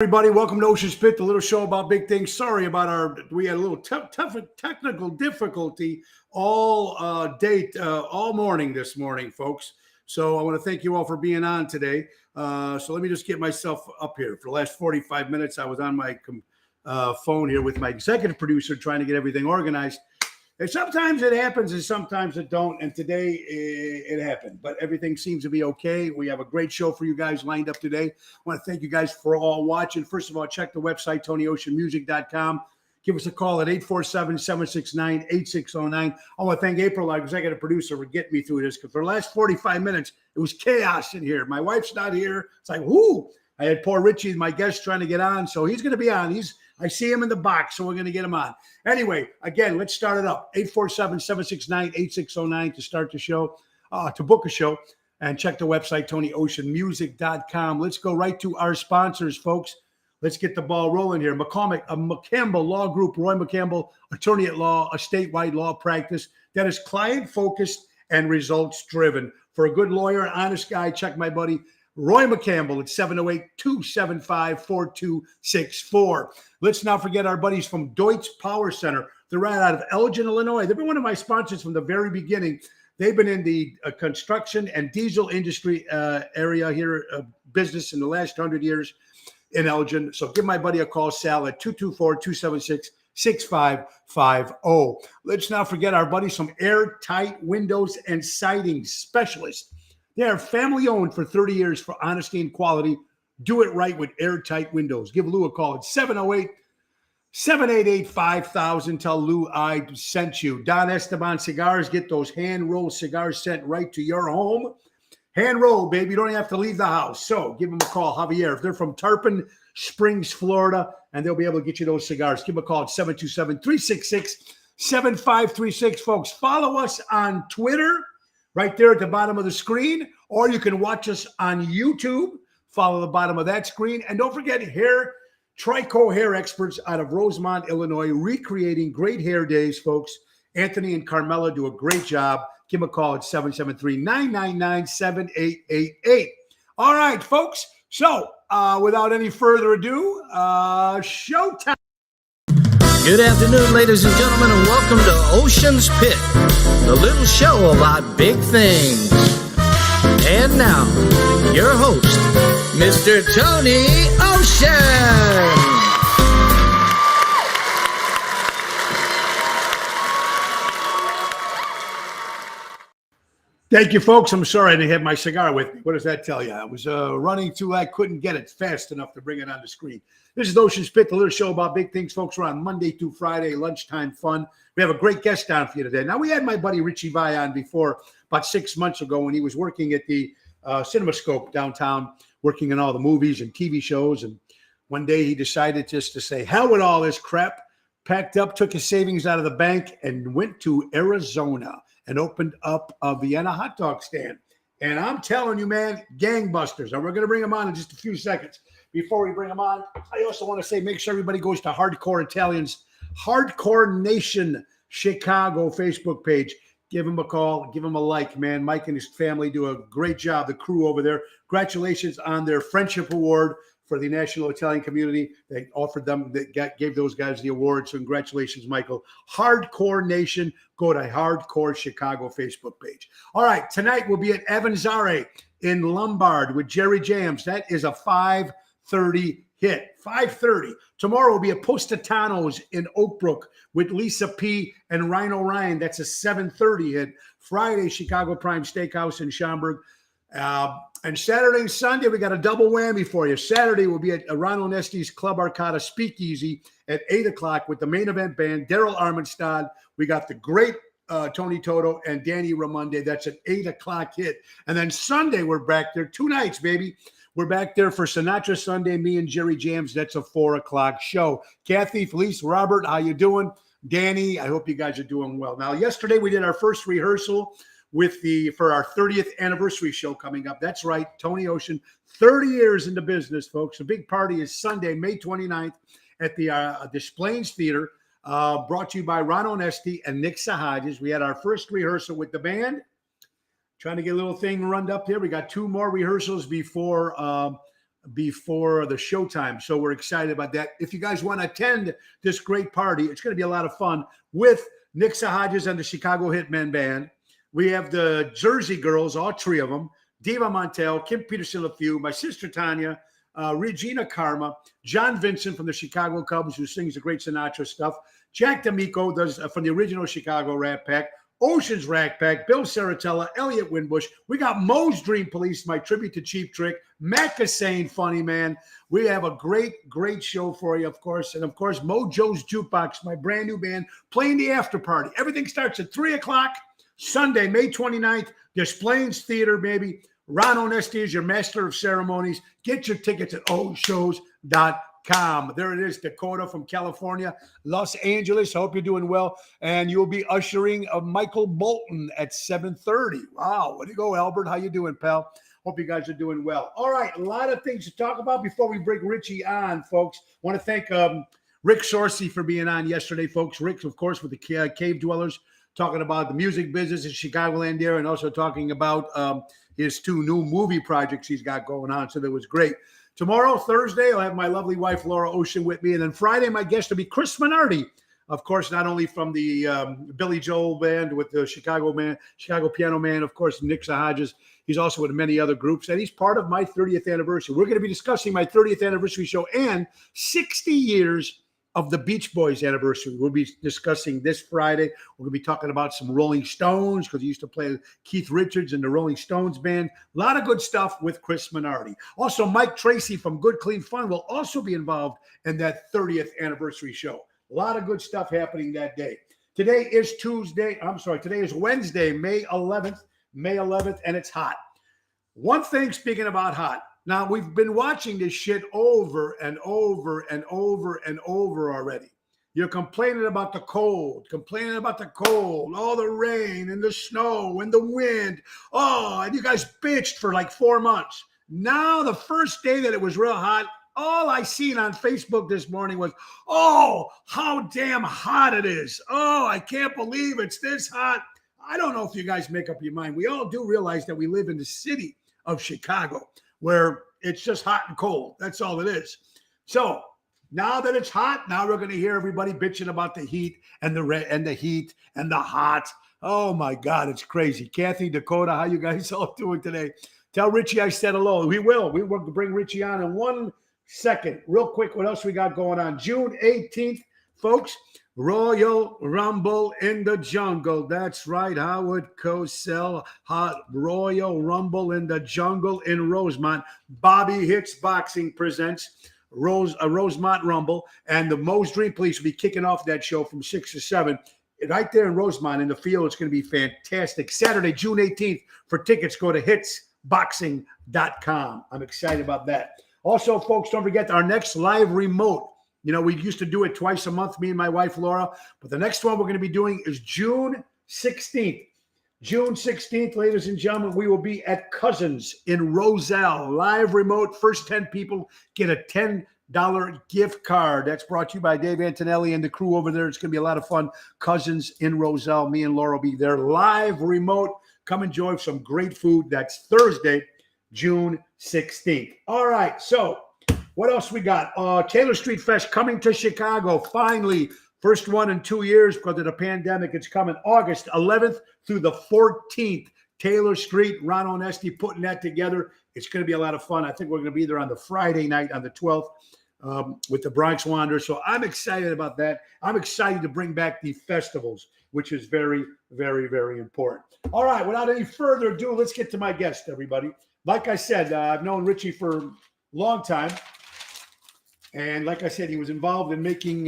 Everybody, welcome to Ocean Spit, the little show about big things. Sorry about we had a little tough technical difficulty all all morning this morning, folks. So I want to thank you all for being on today. So let me just get myself up here. For the last 45 minutes, I was on my phone here with my executive producer trying to get everything organized. And sometimes it happens and sometimes it don't. And today it happened, but everything seems to be okay. We have a great show for you guys lined up today. I want to thank you guys for all watching. First of all, check the website, TonyOceanMusic.com. Give us a call at 847-769-8609. I want to thank April, our executive producer, for getting me through this because for the last 45 minutes, it was chaos in here. My wife's not here. It's like, whoo. I had poor Richie, my guest, trying to get on. So he's going to be on. I see him in the box, so we're going to get him on. Anyway, again, let's start it up. 847-769-8609 to start the show, to book a show. And check the website, TonyOceanMusic.com. Let's go right to our sponsors, folks. Let's get the ball rolling here. McCampbell Law Group, Roy McCampbell, attorney at law, a statewide law practice that is client-focused and results-driven. For a good lawyer, honest guy, check my buddy, Roy McCampbell at 708-275-4264. Let's not forget our buddies from Deutz Power Center. They're right out of Elgin, Illinois. They've been one of my sponsors from the very beginning. They've been in the construction and diesel industry area here, business in the last 100 years in Elgin. So give my buddy a call, Sal, at 224-276-6550. Let's not forget our buddies from Airtight Windows and Siding Specialists. They are family-owned for 30 years for honesty and quality. Do it right with Airtight Windows. Give Lou a call at 708-788-5000. Tell Lou I sent you. Don Esteban Cigars. Get those hand-rolled cigars sent right to your home. Hand-rolled, baby. You don't even have to leave the house. So give them a call, Javier. If they're from Tarpon Springs, Florida, and they'll be able to get you those cigars, give them a call at 727-366-7536. Folks, follow us on Twitter. Right there at the bottom of the screen, or you can watch us on YouTube. Follow the bottom of that screen. And don't forget Trico hair experts out of Rosemont, Illinois, recreating great hair days, folks. Anthony and Carmela do a great job. Give them a call at 773-999-7888. All right, folks. So without any further ado, showtime. Good afternoon, ladies and gentlemen, and welcome to Ocean's Pit, the little show about big things. And now, your host, Mr. Tony Ocean. Thank you, folks. I'm sorry I didn't have my cigar with me. What does that tell you? I was running too. I couldn't get it fast enough to bring it on the screen. This is Ocean Spit, the little show about big things, folks. We're on Monday through Friday, lunchtime fun. We have a great guest on for you today. Now, we had my buddy Richie Vai on before, about 6 months ago, when he was working at the CinemaScope downtown, working on all the movies and TV shows. And one day he decided just to say, hell with all this crap, packed up, took his savings out of the bank, and went to Arizona and opened up a Vienna hot dog stand. And I'm telling you, man, gangbusters. And we're going to bring him on in just a few seconds. Before we bring him on, I also want to say, make sure everybody goes to Hardcore Italians, Hardcore Nation Chicago Facebook page. Give him a call. Give him a like, man. Mike and his family do a great job, the crew over there. Congratulations on their Friendship Award for the National Italian Community. They offered them, gave those guys the award. So congratulations, Michael. Hardcore Nation. Go to Hardcore Chicago Facebook page. All right, tonight we'll be at Avanzare in Lombard with Jerry Jams. That is a 5:30 hit. 5:30. Tomorrow will be at Positano's in Oak Brook with Lisa P. and Rhino Ryan. That's a 7:30 hit. Friday, Chicago Prime Steakhouse in Schaumburg. And Saturday and Sunday, we got a double whammy for you. Saturday, we'll be at Ronald Nesti's Club Arcada Speakeasy at 8 o'clock with the main event band, Daryl Armenstad. We got the great Tony Toto and Danny Ramonde. That's an 8 o'clock hit. And then Sunday, we're back there. 2 nights, baby. We're back there for Sinatra Sunday, me and Jerry Jams. That's a 4 o'clock show. Kathy, Felice, Robert, how you doing? Danny, I hope you guys are doing well. Now, yesterday, we did our first rehearsal for our 30th anniversary show coming up. That's right, Tony Ocean, 30 years in the business, folks. The big party is Sunday, May 29th at the Des Plaines Theater, brought to you by Ron Onesti and Nick Sahadis. We had our first rehearsal with the band. Trying to get a little thing run up here. We got 2 more rehearsals before before the showtime. So we're excited about that. If you guys want to attend this great party, it's going to be a lot of fun with Nick Sahajas and the Chicago Hitmen Band. We have the Jersey Girls, all three of them, Diva Montel, Kim Peterson-LaFew, my sister Tanya, Regina Karma, John Vincent from the Chicago Cubs, who sings the great Sinatra stuff, Jack D'Amico does from the original Chicago Rat Pack, Ocean's Rack Pack, Bill Saratella, Elliot Winbush. We got Moe's Dream Police, my tribute to Cheap Trick, Matt Cassane, Funny Man. We have a great, great show for you, of course. And, of course, Mojo's Jukebox, my brand new band, playing the after party. Everything starts at 3 o'clock, Sunday, May 29th, Des Plaines Theater, baby. Ron Onesti is your master of ceremonies. Get your tickets at ohshows.com. There it is, Dakota from California, Los Angeles. I hope you're doing well. And you'll be ushering Michael Bolton at 7:30. Wow. Way to go, Albert. How you doing, pal? Hope you guys are doing well. All right. A lot of things to talk about before we bring Richie on, folks. Want to thank Rick Sorcy for being on yesterday, folks. Rick, of course, with the Cave Dwellers, talking about the music business in Chicagoland there, and also talking about his 2 new movie projects he's got going on. So that was great. Tomorrow, Thursday, I'll have my lovely wife, Laura Ocean, with me. And then Friday, my guest will be Chris Minardi. Of course, not only from the Billy Joel band with the Chicago Piano Man, of course, Nick Sahajas. He's also with many other groups. And he's part of my 30th anniversary. We're going to be discussing my 30th anniversary show and 60 years of the Beach Boys anniversary. We'll be discussing this Friday. We're going to be talking about some Rolling Stones because he used to play with Keith Richards and the Rolling Stones band. A lot of good stuff with Chris Minardi. Also, Mike Tracy from Good Clean Fun will also be involved in that 30th anniversary show. A lot of good stuff happening that day. Today is today is Wednesday, May 11th, and it's hot. One thing, speaking about hot, now, we've been watching this shit over and over and over and over already. You're complaining about the cold, all the rain and the snow and the wind. Oh, and you guys bitched for like 4 months. Now, the first day that it was real hot, all I seen on Facebook this morning was, oh, how damn hot it is. Oh, I can't believe it's this hot. I don't know if you guys make up your mind. We all do realize that we live in the city of Chicago, where it's just hot and cold. That's all it is. So now that it's hot, now we're going to hear everybody bitching about the heat and the heat and the hot. Oh my God, it's crazy. Kathy, Dakota, how you guys all doing today? Tell Richie I said hello. We will bring Richie on in 1 second. Real quick, what else we got going on? June 18th, folks. Royal Rumble in the Jungle. That's right, Howard Cosell. Royal Rumble in the Jungle in Rosemont. Bobby Hicks Boxing presents Rosemont Rumble. And the Moe's Dream Police will be kicking off that show from 6 to 7. Right there in Rosemont in the field. It's going to be fantastic. Saturday, June 18th. For tickets, go to hitsboxing.com. I'm excited about that. Also, folks, don't forget our next live remote. You know, we used to do it twice a month, me and my wife, Laura. But the next one we're going to be doing is June 16th. June 16th, ladies and gentlemen, we will be at Cousins in Roselle. Live remote. First 10 people get a $10 gift card. That's brought to you by Dave Antonelli and the crew over there. It's going to be a lot of fun. Cousins in Roselle. Me and Laura will be there. Live remote. Come enjoy some great food. That's Thursday, June 16th. All right, so what else we got? Taylor Street Fest coming to Chicago. Finally, first one in 2 years because of the pandemic. It's coming August 11th through the 14th. Taylor Street, Ron Onesti putting that together. It's going to be a lot of fun. I think we're going to be there on the Friday night on the 12th with the Bronx Wanderers. So I'm excited about that. I'm excited to bring back the festivals, which is very, very, very important. All right, without any further ado, let's get to my guest, everybody. Like I said, I've known Richie for a long time. And like I said, he was involved in making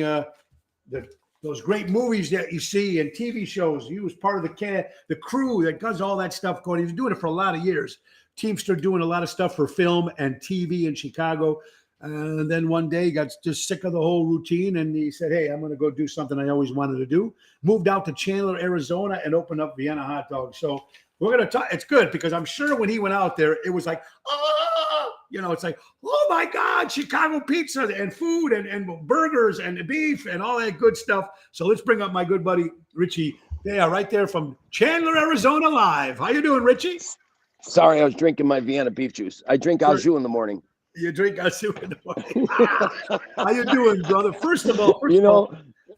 those great movies that you see and TV shows. He was part of the crew that does all that stuff going. He was doing it for a lot of years. Teamster doing a lot of stuff for film and TV in Chicago. And then one day he got just sick of the whole routine. And he said, hey, I'm going to go do something I always wanted to do. Moved out to Chandler, Arizona, and opened up Vienna Hot Dogs. So we're going to talk. It's good because I'm sure when he went out there, it was like, oh, you know, it's like, oh my God, Chicago pizza and food and burgers and beef and all that good stuff. So let's bring up my good buddy, Richie. Yeah, right there from Chandler, Arizona live. How you doing, Richie? Sorry, I was drinking my Vienna beef juice. I drink au jus in the morning. You drink our soup in the morning. How you doing, brother? First of all, I just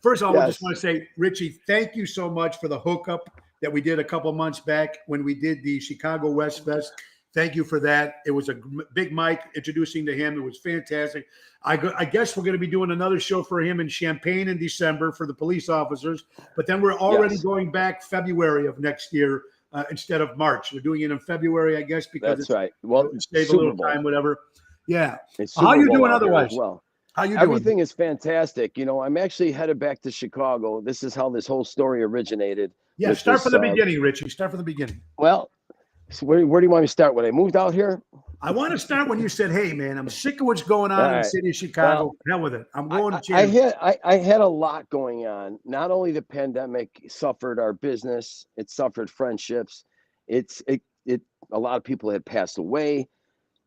yes. want to say, Richie, thank you so much for the hookup that we did a couple months back when we did the Chicago West Fest. Thank you for that. It was a big Mike introducing to him. It was fantastic. I guess we're going to be doing another show for him in Champaign in December for the police officers. But then we're already going back February of next year instead of March. We're doing it in February, I guess, because That's right. Well, save a little time, whatever. Yeah. It's How you Super Bowl doing out here otherwise? as well. How you doing? Everything is fantastic. You know, I'm actually headed back to Chicago. This is how this whole story originated. Yeah, start from the beginning, Richie. Start from the beginning. Well, so where do you want me to start? When I moved out here? I want to start when you said, "Hey, man, I'm sick of what's going on in the city of Chicago. Well, hell with it. I'm going to change." I had a lot going on. Not only the pandemic suffered our business, it suffered friendships. A lot of people had passed away.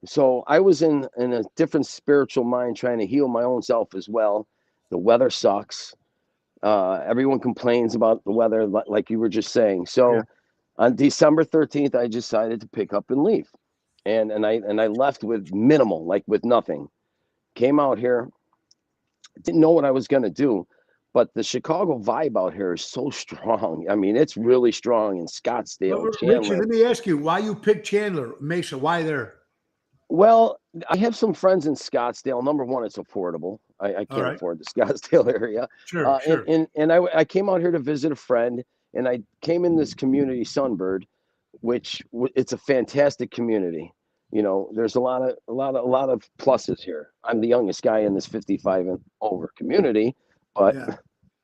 So I was in a different spiritual mind trying to heal my own self as well. The weather sucks. Everyone complains about the weather, like you were just saying. So on December 13th, I decided to pick up and leave. And I left with minimal, like with nothing. Came out here, didn't know what I was going to do. But the Chicago vibe out here is so strong. I mean, it's really strong in Scottsdale, Chandler. Richie, let me ask you, why you picked Chandler, Mesa? Why there? Well, I have some friends in Scottsdale. Number one, it's affordable. I can't afford the Scottsdale area. Sure. And I came out here to visit a friend, and I came in this community, Sunbird, which it's a fantastic community. You know, there's a lot of pluses here. I'm the youngest guy in this 55 and over community, but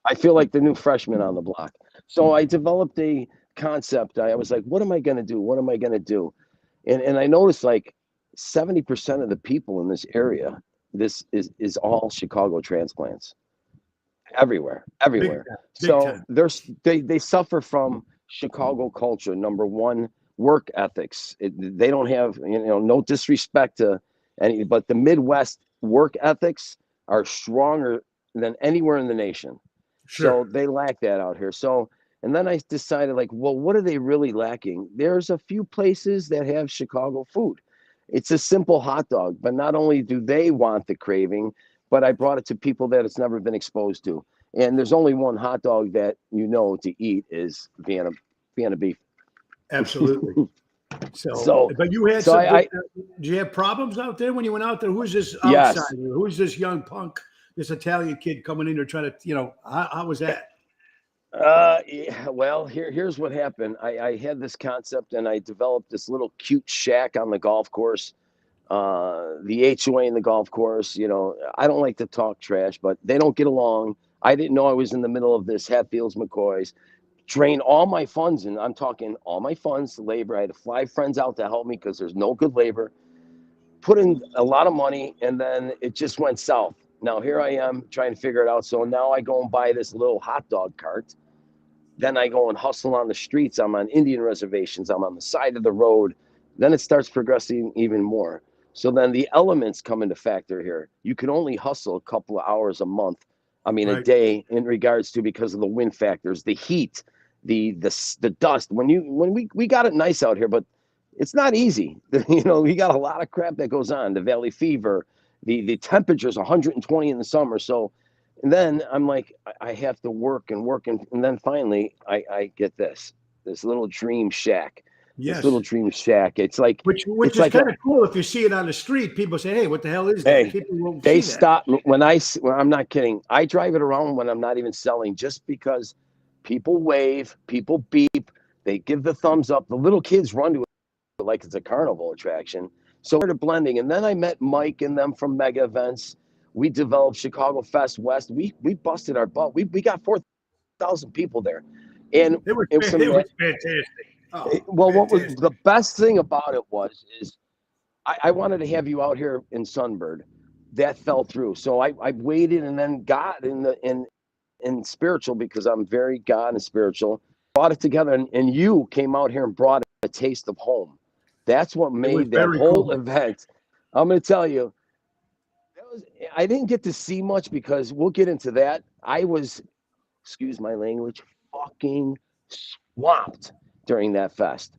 I feel like the new freshman on the block. So I developed a concept. I was like, what am I going to do? What am I going to do? And I noticed like 70% of the people in this area, this is all Chicago transplants. Everywhere. Big So time. they suffer from Chicago culture. Number one, work ethics. They don't have, no disrespect to any, but the Midwest work ethics are stronger than anywhere in the nation. Sure. So they lack that out here. So, and then I decided like, well, what are they really lacking? There's a few places that have Chicago food. It's a simple hot dog, but not only do they want the craving, but I brought it to people that it's never been exposed to. And there's only one hot dog that to eat is Vienna beef. Absolutely. But you had did you have problems out there when you went out there? Who's this outsider? Yes. Who's this young punk, this Italian kid coming in there trying to, how was that? Well, here's what happened. I had this concept and I developed this little cute shack on the golf course, the HOA in the golf course. I don't like to talk trash, but they don't get along. I didn't know I was in the middle of this Hatfields McCoys. Drain all my funds, and I'm talking all my funds, labor. I had to fly friends out to help me because there's no good labor. Put in a lot of money, and then it just went south. Now here I am trying to figure it out. So now I go and buy this little hot dog cart. Then I go and hustle on the streets. I'm on Indian reservations. I'm on the side of the road. Then it starts progressing even more. So then the elements come into factor here. You can only hustle a couple of hours a month. I mean, a day in regards to because of the wind factors, the heat, the dust. When we got it nice out here, but it's not easy. We got a lot of crap that goes on. The valley fever, the temperature's 120 in the summer. So, and then I'm like, I have to work, and then finally I get this little dream shack. Yes. This little dream shack. It's like which is like kind of cool. If you see it on the street, people say, "Hey, what the hell is that?" Hey, they stop when I'm not kidding. I drive it around when I'm not even selling, just because people wave, people beep, they give the thumbs up. The little kids run to it like it's a carnival attraction. So we're blending, and then I met Mike and them from Mega Events. We developed Chicago Fest West. We busted our butt. We got 4,000 people there, and it was fantastic. Oh, well, what was the best thing about it is I wanted to have you out here in Sunbird. That fell through. So I waited, and then God in spiritual, because I'm very God and spiritual, brought it together, and you came out here and brought a taste of home. That's what made that whole event. I'm going to tell you, I didn't get to see much because we'll get into that. I was, excuse my language, fucking swamped during that fest.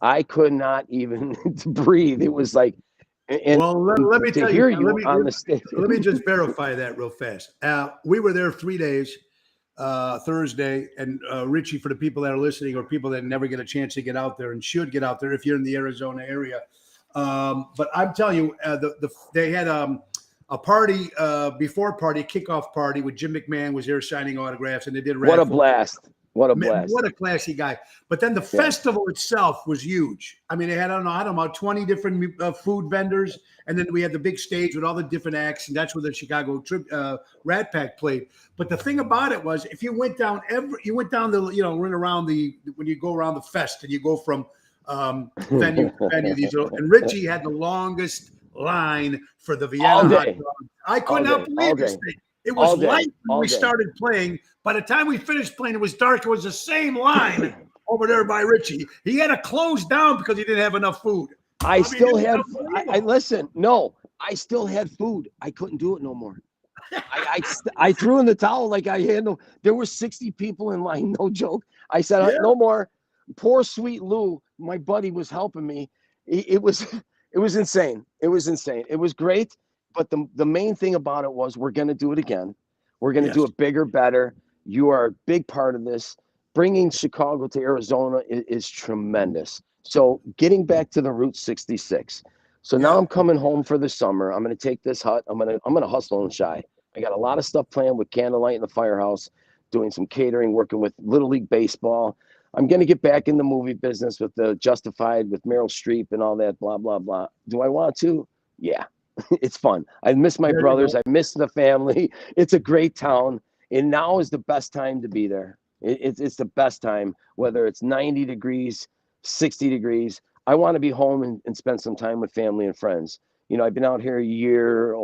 I could not even breathe. It was like And Well, let me to tell you, hear you on the stage. let me just verify that real fast. We were there 3 days, Thursday, and Richie, for the people that are listening or people that never get a chance to get out there and should get out there if you're in the Arizona area. But I'm telling you, they had a party, before party, kickoff party with Jim McMahon was there signing autographs, and they did What a raffle. blast. What a Man, blast. what a classy guy. But then the festival itself was huge. I mean, they had, I don't know, about 20 different food vendors. And then we had the big stage with all the different acts. And that's where the Chicago Rat Pack played. But the thing about it was, if you went down run around when you go around the fest and you go from venue to venue, and Richie had the longest line for the Vienna hot dog. I could not believe this thing. It was light when we started playing. By the time we finished playing, it was dark. It was the same line over there by Richie. He had to close down because he didn't have enough food. I still had food. I couldn't do it no more. I threw in the towel like I had no. There were 60 people in line, no joke. I said no more. Poor sweet Lou, my buddy, was helping me. It was insane. It was insane. It was great. But the main thing about it was, we're going to do it again. We're going to do it bigger, better. You are a big part of this. Bringing Chicago to Arizona is tremendous. So getting back to the Route 66. So now I'm coming home for the summer. I'm going to take this hut. I'm going to hustle and shy. I got a lot of stuff planned with Candlelight in the Firehouse, doing some catering, working with Little League Baseball. I'm going to get back in the movie business with the Justified with Meryl Streep and all that, blah, blah, blah. Do I want to? Yeah. It's fun. I miss my brothers. I miss the family. It's a great town. And now is the best time to be there. It's the best time, whether it's 90 degrees, 60 degrees. I want to be home and spend some time with family and friends. You know, I've been out here a year, a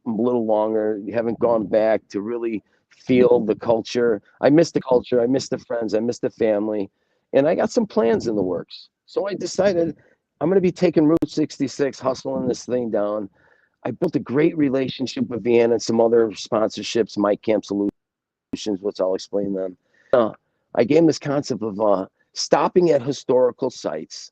little longer. Haven't gone back to really feel the culture. I miss the culture. I miss the friends. I miss the family. And I got some plans in the works. So I decided I'm going to be taking Route 66, hustling this thing down. I built a great relationship with Vienna and some other sponsorships, Mike Camp Solutions, which I'll explain them. I gave them this concept of stopping at historical sites,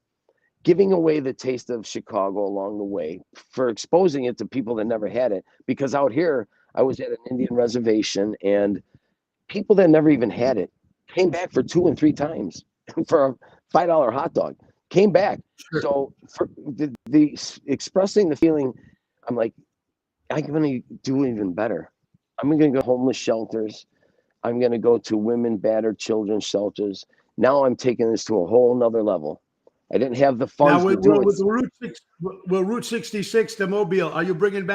giving away the taste of Chicago along the way, for exposing it to people that never had it. Because out here, I was at an Indian reservation, and people that never even had it came back for 2 and 3 times for a $5 hot dog. Came back. Sure. So for the expressing the feeling, I'm like, I'm going to do even better. I'm going to go to homeless shelters. I'm going to go to women battered children's shelters. Now I'm taking this to a whole nother level. I didn't have the funds to do it. With Route 66 to Mobile, are you bringing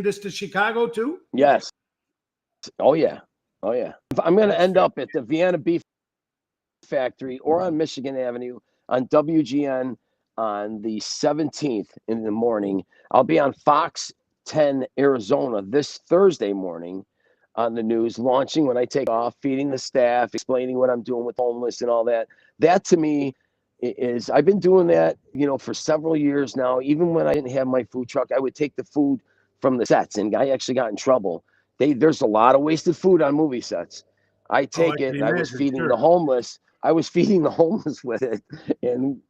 this to Chicago too? Yes. Oh, yeah. Oh, yeah. I'm going to end up at the Vienna Beef Factory or on Michigan Avenue on WGN on the 17th in the morning. I'll be on Fox 10 Arizona this Thursday morning on the news, launching when I take off, feeding the staff, explaining what I'm doing with homeless and all that. That to me is, I've been doing that, for several years now. Even when I didn't have my food truck, I would take the food from the sets, and I actually got in trouble. There's a lot of wasted food on movie sets. I take it, and I was feeding the homeless. I was feeding the homeless with it, and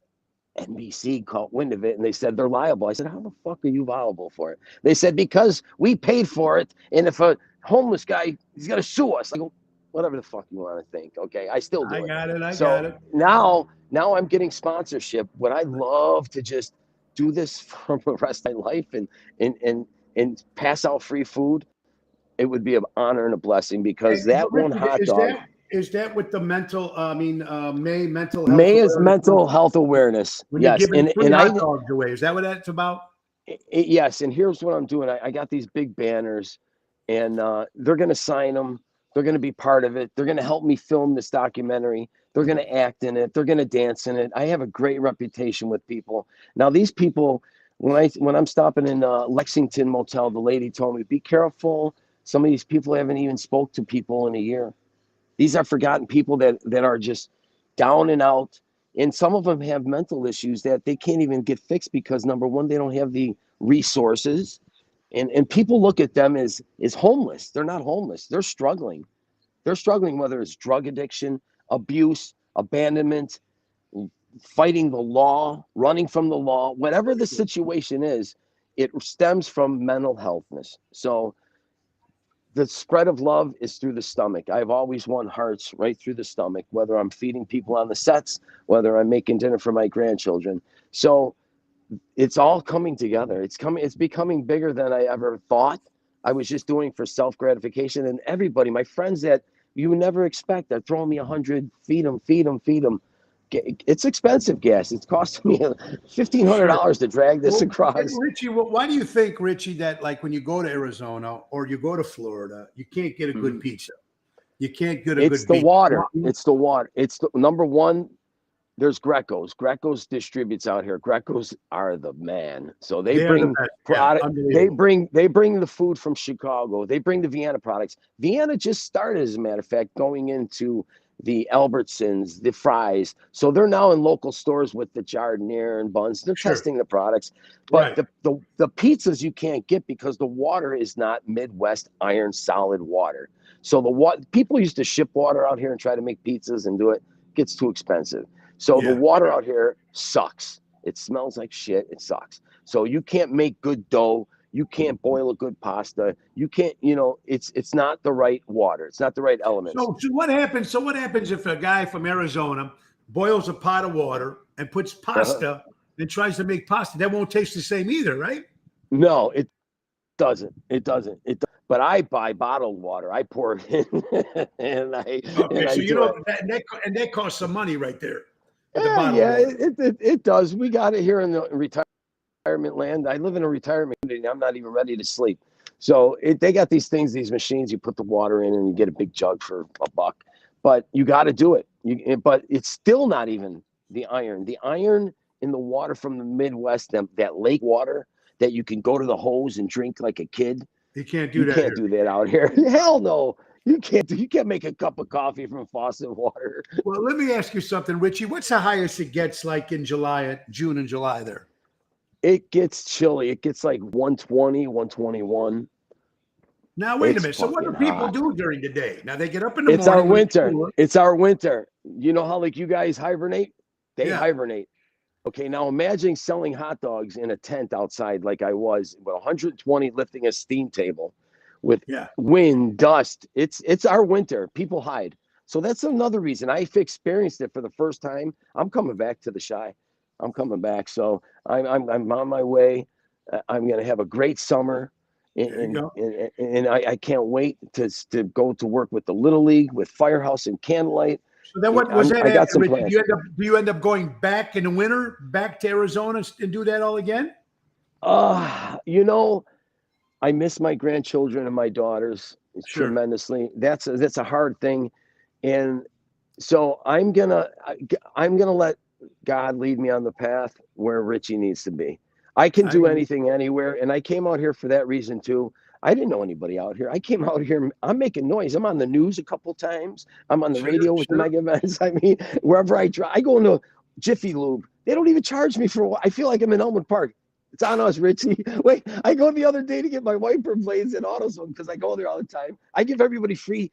NBC caught wind of it, and they said they're liable. I said, how the fuck are you liable for it? They said, because we paid for it, and if a homeless guy, he's going to sue us. I go, whatever the fuck you want to think, okay? I still do it. I got it. Now I'm getting sponsorship. Would I love to just do this for the rest of my life and pass out free food? It would be an honor and a blessing, because that one hot dog. Is that with the mental? May mental health. May is mental health awareness. When you're giving free hot dogs away, is that what that's about? Yes, and here's what I'm doing. I got these big banners, and they're going to sign them. They're going to be part of it. They're going to help me film this documentary. They're going to act in it. They're going to dance in it. I have a great reputation with people. Now, these people, when I'm stopping in Lexington Motel, the lady told me, be careful. Some of these people haven't even spoke to people in a year. These are forgotten people that are just down and out. And some of them have mental issues that they can't even get fixed because, number one, they don't have the resources. And people look at them as homeless. They're not homeless. They're struggling. They're struggling, whether it's drug addiction, abuse, abandonment, fighting the law, running from the law, whatever the situation is, it stems from mental healthness. So the spread of love is through the stomach. I've always won hearts right through the stomach, whether I'm feeding people on the sets, whether I'm making dinner for my grandchildren. So it's all coming together. It's becoming bigger than I ever thought. I was just doing for self-gratification, and everybody, my friends that you would never expect, they're throwing me 100, feed them. It's expensive gas. It's costing me $1,500 to drag this across. Richie, why do you think, Richie, that like when you go to Arizona or you go to Florida, you can't get a good pizza? You can't get a good It's the water. It's the water. It's the number one. There's Greco's. Greco's distributes out here. Greco's are the man. So they bring product. They bring the food from Chicago. They bring the Vienna products. Vienna just started, as a matter of fact, going into the Albertsons, the Fries. So they're now in local stores with the Jardiniere and buns. They're testing the products. But the pizzas you can't get because the water is not Midwest iron solid water. So people used to ship water out here and try to make pizzas and do it. It gets too expensive. So the water out here sucks. It smells like shit. It sucks. So you can't make good dough. You can't boil a good pasta. You can't, it's not the right water. It's not the right elements. So what happens? So what happens if a guy from Arizona boils a pot of water and puts pasta and tries to make pasta? That won't taste the same either, right? No, it doesn't. But I buy bottled water. I pour it in, and that costs some money right there. It does. We got it here in the retirement land. I live in a retirement community. I'm not even ready to sleep. So they got these machines. You put the water in and you get a big jug for $1. But you got to do it. But it's still not even the iron. The iron in the water from the Midwest, that lake water that you can go to the hose and drink like a kid. You can't do that. You can't do that out here. Hell no. You can't make a cup of coffee from faucet water. Well, let me ask you something, Richie. What's the highest it gets like in June and July there? It gets chilly. It gets like 120, 121. Now, wait a minute. So what do people do during the day? Now, they get up in the morning. It's our winter. You know how like you guys hibernate? They hibernate. Okay, now imagine selling hot dogs in a tent outside like I was, with 120 lifting a steam table. With wind, dust, it's our winter. People hide. So that's another reason I've experienced it for the first time. I'm coming back to the Chi. I'm coming back. So I'm on my way. I'm gonna have a great summer, and I can't wait to go to work with the Little League, with Firehouse and Candlelight. So then what was that? I got some plans. Do you end up going back in the winter, back to Arizona and do that all again? I miss my grandchildren and my daughters tremendously. That's a hard thing. And so I'm gonna let God lead me on the path where Richie needs to be. I can do anything anywhere. And I came out here for that reason too. I didn't know anybody out here. I came out here. I'm making noise. I'm on the news a couple times. I'm on the radio with the mega events. I mean, wherever I drive, I go into Jiffy Lube. They don't even charge me for I feel like I'm in Elmwood Park. It's on us, Richie. Wait, I go the other day to get my wiper blades at AutoZone because I go there all the time. I give everybody free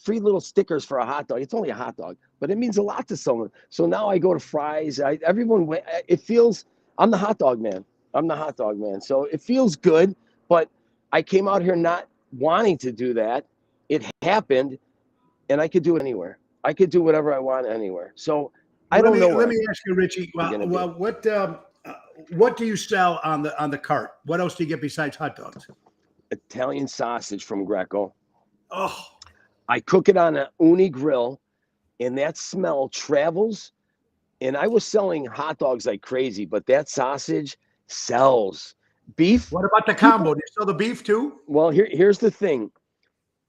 little stickers for a hot dog. It's only a hot dog, but it means a lot to someone. So now I go to Fry's. It feels, I'm the hot dog man. So it feels good, but I came out here not wanting to do that. It happened, and I could do it anywhere. I could do whatever I want anywhere. So I don't know. Let me ask you, Richie. What do you sell on the cart? What else do you get besides hot dogs? Italian sausage from Greco. Oh, I cook it on an uni grill, and that smell travels. And I was selling hot dogs like crazy, but that sausage sells. Beef. What about the combo? Do you sell the beef too? Well, here's the thing.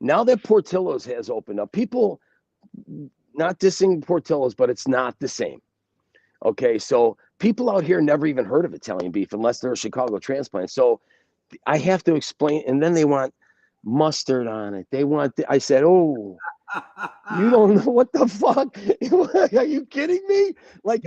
Now that Portillo's has opened up, people not dissing Portillo's, but it's not the same. Okay, so people out here never even heard of Italian beef unless they're a Chicago transplant. So I have to explain, and then they want mustard on it. I said, oh, you don't know what the fuck? Are you kidding me? Like,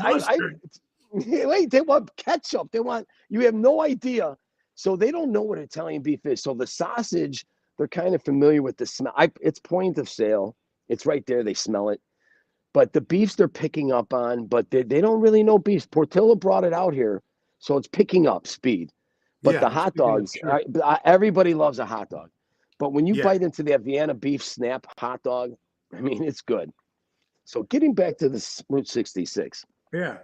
wait, they want ketchup. You have no idea. So they don't know what Italian beef is. So the sausage, they're kind of familiar with the smell. It's point of sale. It's right there. They smell it. But the beefs they're picking up on, but they don't really know beefs. Portillo brought it out here, so it's picking up speed. But Yeah, the hot speaking of, dogs, sure. everybody loves a hot dog. But when you Yeah, bite into that Vienna beef snap hot dog, I mean, it's good. So getting back to this Route 66, yeah,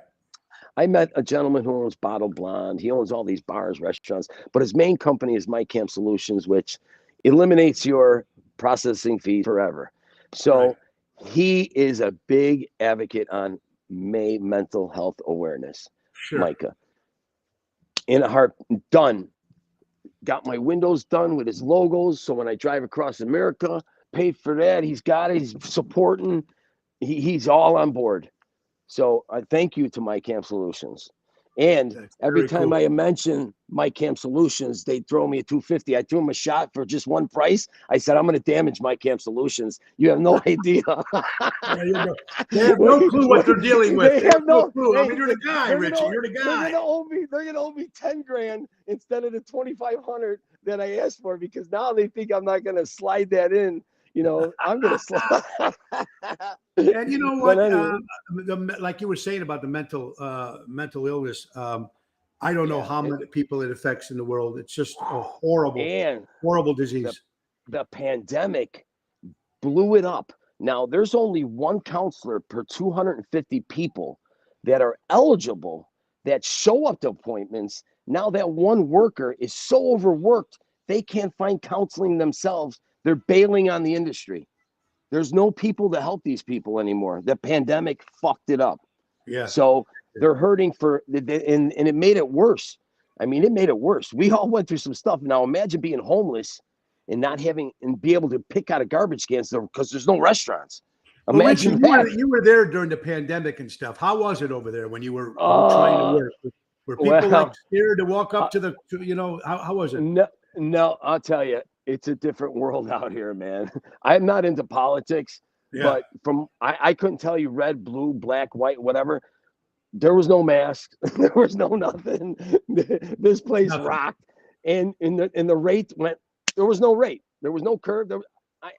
I met a gentleman who owns Bottle Blonde. He owns all these bars, restaurants, but his main company is My Camp Solutions, which eliminates your processing fee forever. right. So he is a big advocate on May mental health awareness, Sure. Micah. In a heart, done. Got my windows done with his logos. So when I drive across America, paid for that. He's got it. He's supporting. He's all on board. So I thank you to My Camp Solutions. And That's every very time cool. I mention My Camp Solutions, they throw me a 250. I threw him a shot for just one price. I said, I'm going to damage My Camp Solutions. You have no idea. Yeah, you know, they have no clue what they're dealing with. They They have have no no. clue. I Hey, mean, you're the guy, they're Richie. gonna You're the they're guy. gonna owe me. They're gonna owe me 10 grand instead of the 2,500 that I asked for because now they think I'm not gonna slide that in. I'm gonna slide. And you know But what? anyway, Like you were saying about the mental illness, I don't know yeah, how many people it affects in the world. It's just a horrible, and horrible the disease. the pandemic blew it up. Now there's only one counselor per 250 people that are eligible that show up to appointments. Now that one worker is so overworked, they can't find counseling themselves. They're bailing on the industry. There's no people to help these people anymore. The pandemic fucked it up. Yeah. So they're hurting and it made it worse. I mean, it made it worse. We all went through some stuff. Now imagine being homeless and not having and be able to pick out of garbage cans because there's no restaurants. Well, Richie, Imagine that. you were there during the pandemic and stuff. How was it over there when you were trying to Uh, work? Were people like well, scared to walk uh, up how was it? no, no, I'll tell you, it's a different world out here, man. I'm not into politics, Yeah. but I couldn't tell you red, blue, black, white, whatever. There was no mask. There was no nothing. This place Nothing. rocked, and the rate went. There was no rate. There was no curve.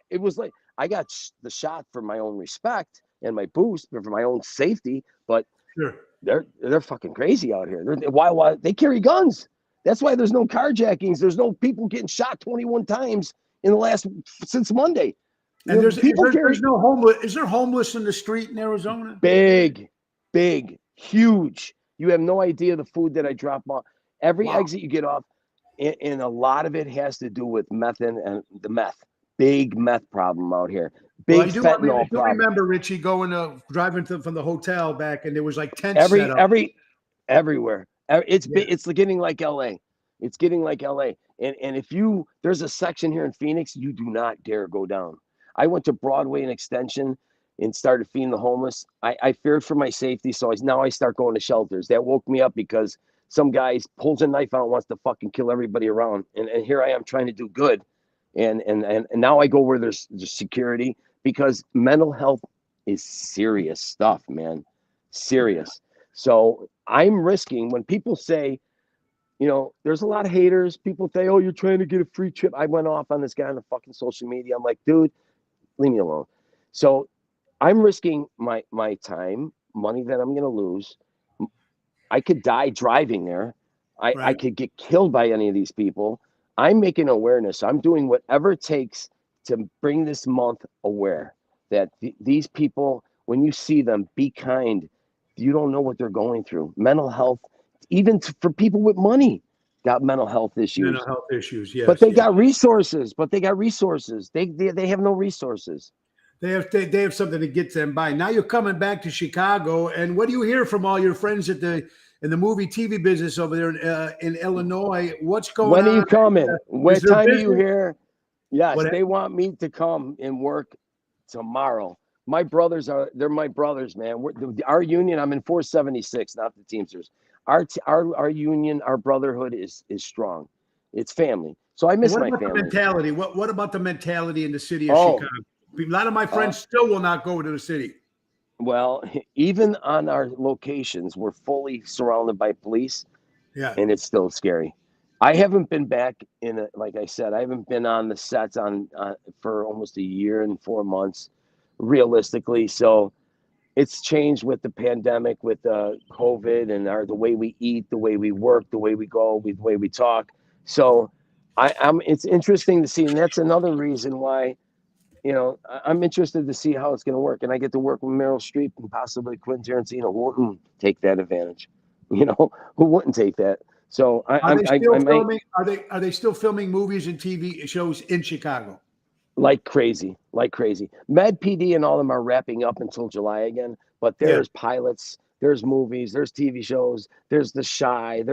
It was like I got the shot for my own respect and my boost, but for my own safety. But Sure. they're fucking crazy out here. Why they carry guns? That's why there's no carjackings. There's no people getting shot 21 times since Monday. And People carry there's no homeless. Is there homeless in the street in Arizona? big, huge. You have no idea the food that I drop off. Every Wow. exit you get off, and a lot of it has to do with meth and the meth. Big meth problem out here. Well, Big fentanyl I do problem. remember Richie driving from the hotel back, and there was like tents set up. Everywhere. It's Yeah. it's getting like LA. It's getting like LA. And if there's a section here in Phoenix, you do not dare go down. I went to Broadway and Extension and started feeding the homeless. I feared for my safety, so now I start going to shelters. That woke me up because some guy pulls a knife out and wants to fucking kill everybody around. And here I am trying to do good. And now I go where there's security because mental health is serious stuff, man. Serious. So I'm risking when people say, there's a lot of haters. People say, oh, you're trying to get a free trip. I went off on this guy on the fucking social media. I'm like, dude, leave me alone. So I'm risking my time, money that I'm going to lose. I could die driving there. I Right. could get killed by any of these people. I'm making awareness. I'm doing whatever it takes to bring this month aware that these people, when you see them, be kind. You don't know what they're going through. Mental health, even for people with money, got mental health issues. Mental health issues. Yes. But they yes. got resources. They have no resources. They have something to get them by. Now you're coming back to Chicago, and what do you hear from all your friends in the movie TV business over there in Illinois? What's going on? When are you coming? What time are you business? here? Yes, What- they want me to come and work tomorrow. My brothers they're my brothers, man. Our union, I'm in 476, not the Teamsters. Our union, our brotherhood is strong. It's family. So I miss What my about family. the mentality? What about the mentality in the city of Oh, Chicago? A lot of my friends still will not go to the city. well, even on our locations, we're fully surrounded by police. Yeah. And it's still scary. I haven't been back like I said, I haven't been on the sets for almost a year and 4 months, realistically. So it's changed with the pandemic, with COVID, and the way we eat, the way we work, the way we go, the way we talk. So it's interesting to see, and that's another reason why, I'm interested to see how it's going to work. And I get to work with Meryl Streep and possibly Quentin Tarantino. Who wouldn't take that advantage? Who wouldn't take that? So are they still filming? Are they still filming movies and TV shows in Chicago? Like crazy. Med PD and all of them are wrapping up until July again. But there's pilots, there's movies, there's TV shows, there's The Chi,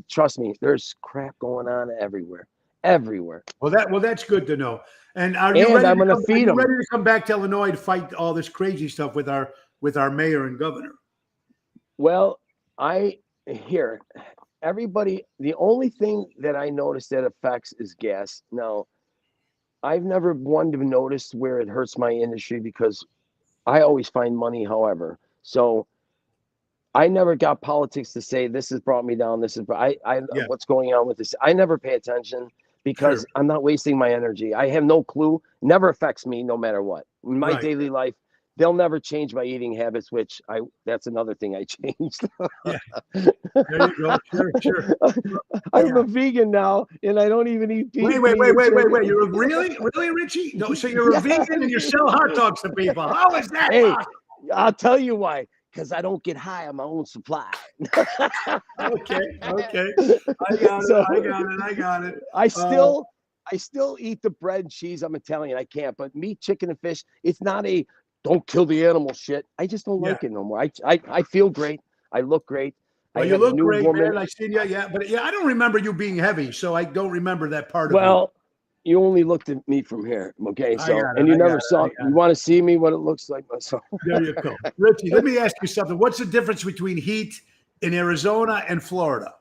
trust me, there's crap going on everywhere. Well, that's good to know. And are you ready to come back to Illinois to fight all this crazy stuff with our mayor and governor? Well, everybody, the only thing that I noticed that affects is gas. Now, I've never wanted to notice where it hurts my industry because I always find money, however. So I never got politics to say this has brought me down. What's going on with this? I never pay attention because I'm not wasting my energy. I have no clue. Never affects me no matter what. In my daily life, they'll never change my eating habits, which that's another thing I changed. There you go. Sure. I'm a vegan now, and I don't even eat beef. Wait. You're really, Richie? No, so you're a vegan and you sell hot dogs to people. How is that? Hey, I'll tell you why. Because I don't get high on my own supply. Okay. I got it. I still eat the bread and cheese. I'm Italian. I can't. But meat, chicken, and fish, it's not a don't kill the animal shit. I just don't like it no more. I feel great. I look great. Well, you look great, man. I seen you. Yeah, but I don't remember you being heavy, so I don't remember that part of it. Well, you only looked at me from here, okay? So, and you never saw. You want to see me what it looks like myself? There you go, Richie. Let me ask you something. What's the difference between heat in Arizona and Florida?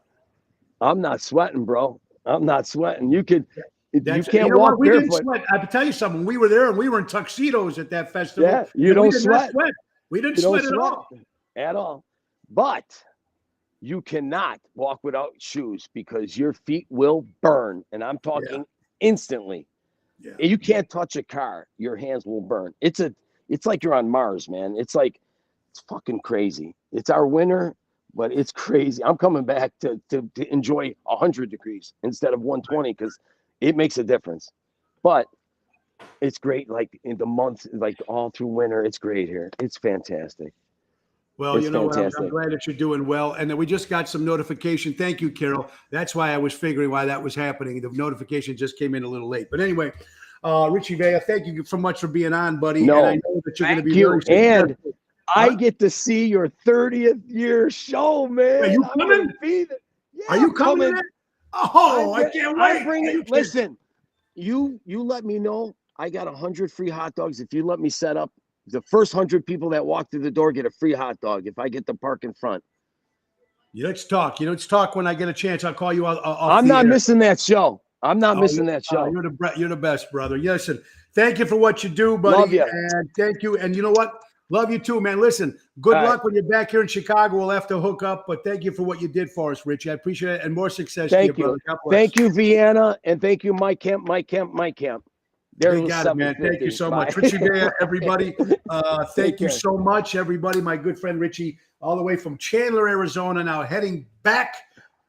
I'm not sweating, bro. I'm not sweating. You can't walk we barefoot. Didn't sweat. I can tell you something. We were there and we were in tuxedos at that festival. Yeah, you don't sweat. We didn't sweat at all. At all. But you cannot walk without shoes because your feet will burn. And I'm talking instantly. Yeah. You can't touch a car. Your hands will burn. It's like you're on Mars, man. It's fucking crazy. It's our winter, but it's crazy. I'm coming back to enjoy 100 degrees instead of 120 because it makes a difference. But it's great. Like in the months, like all through winter, it's great here. It's fantastic. Well, you know what? I'm glad that you're doing well. And then we just got some notification. Thank you, Carol. That's why I was figuring why that was happening. The notification just came in a little late. But anyway, Richie Vea, thank you so much for being on, buddy. No, and I know that you're going to be very successful. I get to see your 30th year show, man. Are you coming? Are you coming? Oh, I can't wait. Listen, you let me know. I got 100 free hot dogs if you let me set up. The first 100 people that walk through the door get a free hot dog if I get the park in front. Yeah, let's talk. Let's talk when I get a chance. I'll call you out. I'm not missing that show. I'm not missing that show. You're the best, brother. Listen, thank you for what you do, buddy. Love you. And thank you. And you know what? Love you too, man. Listen, good luck when you're back here in Chicago. We'll have to hook up, but thank you for what you did for us, Richie. I appreciate it. And more success to you, brother. Thank you, Vienna. And thank you, Mike Kemp. You got it, man. Thank you so much. Richie Vea, everybody. Thank you so much, everybody. My good friend Richie, all the way from Chandler, Arizona, now heading back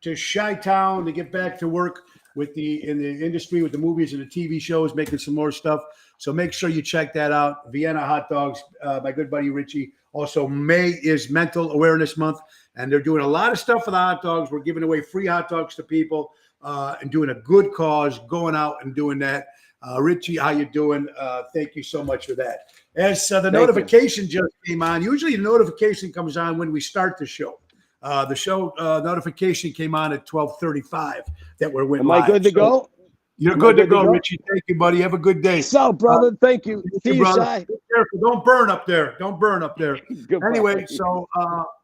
to Chi-Town to get back to work in the industry with the movies and the TV shows, making some more stuff. So make sure you check that out. Vienna Hot Dogs, my good buddy Richie. Also, May is Mental Awareness Month, and they're doing a lot of stuff for the hot dogs. We're giving away free hot dogs to people and doing a good cause, going out and doing that. Richie, how you doing? Thank you so much for that. As the notification just came on, usually the notification comes on when we start the show. The show notification came on at 12:35 that we're winning. Am I good to go? You're good to go, Richie. Thank you, buddy. Have a good day. So, brother, thank you. See you, brother. Be careful. Don't burn up there. Anyway, so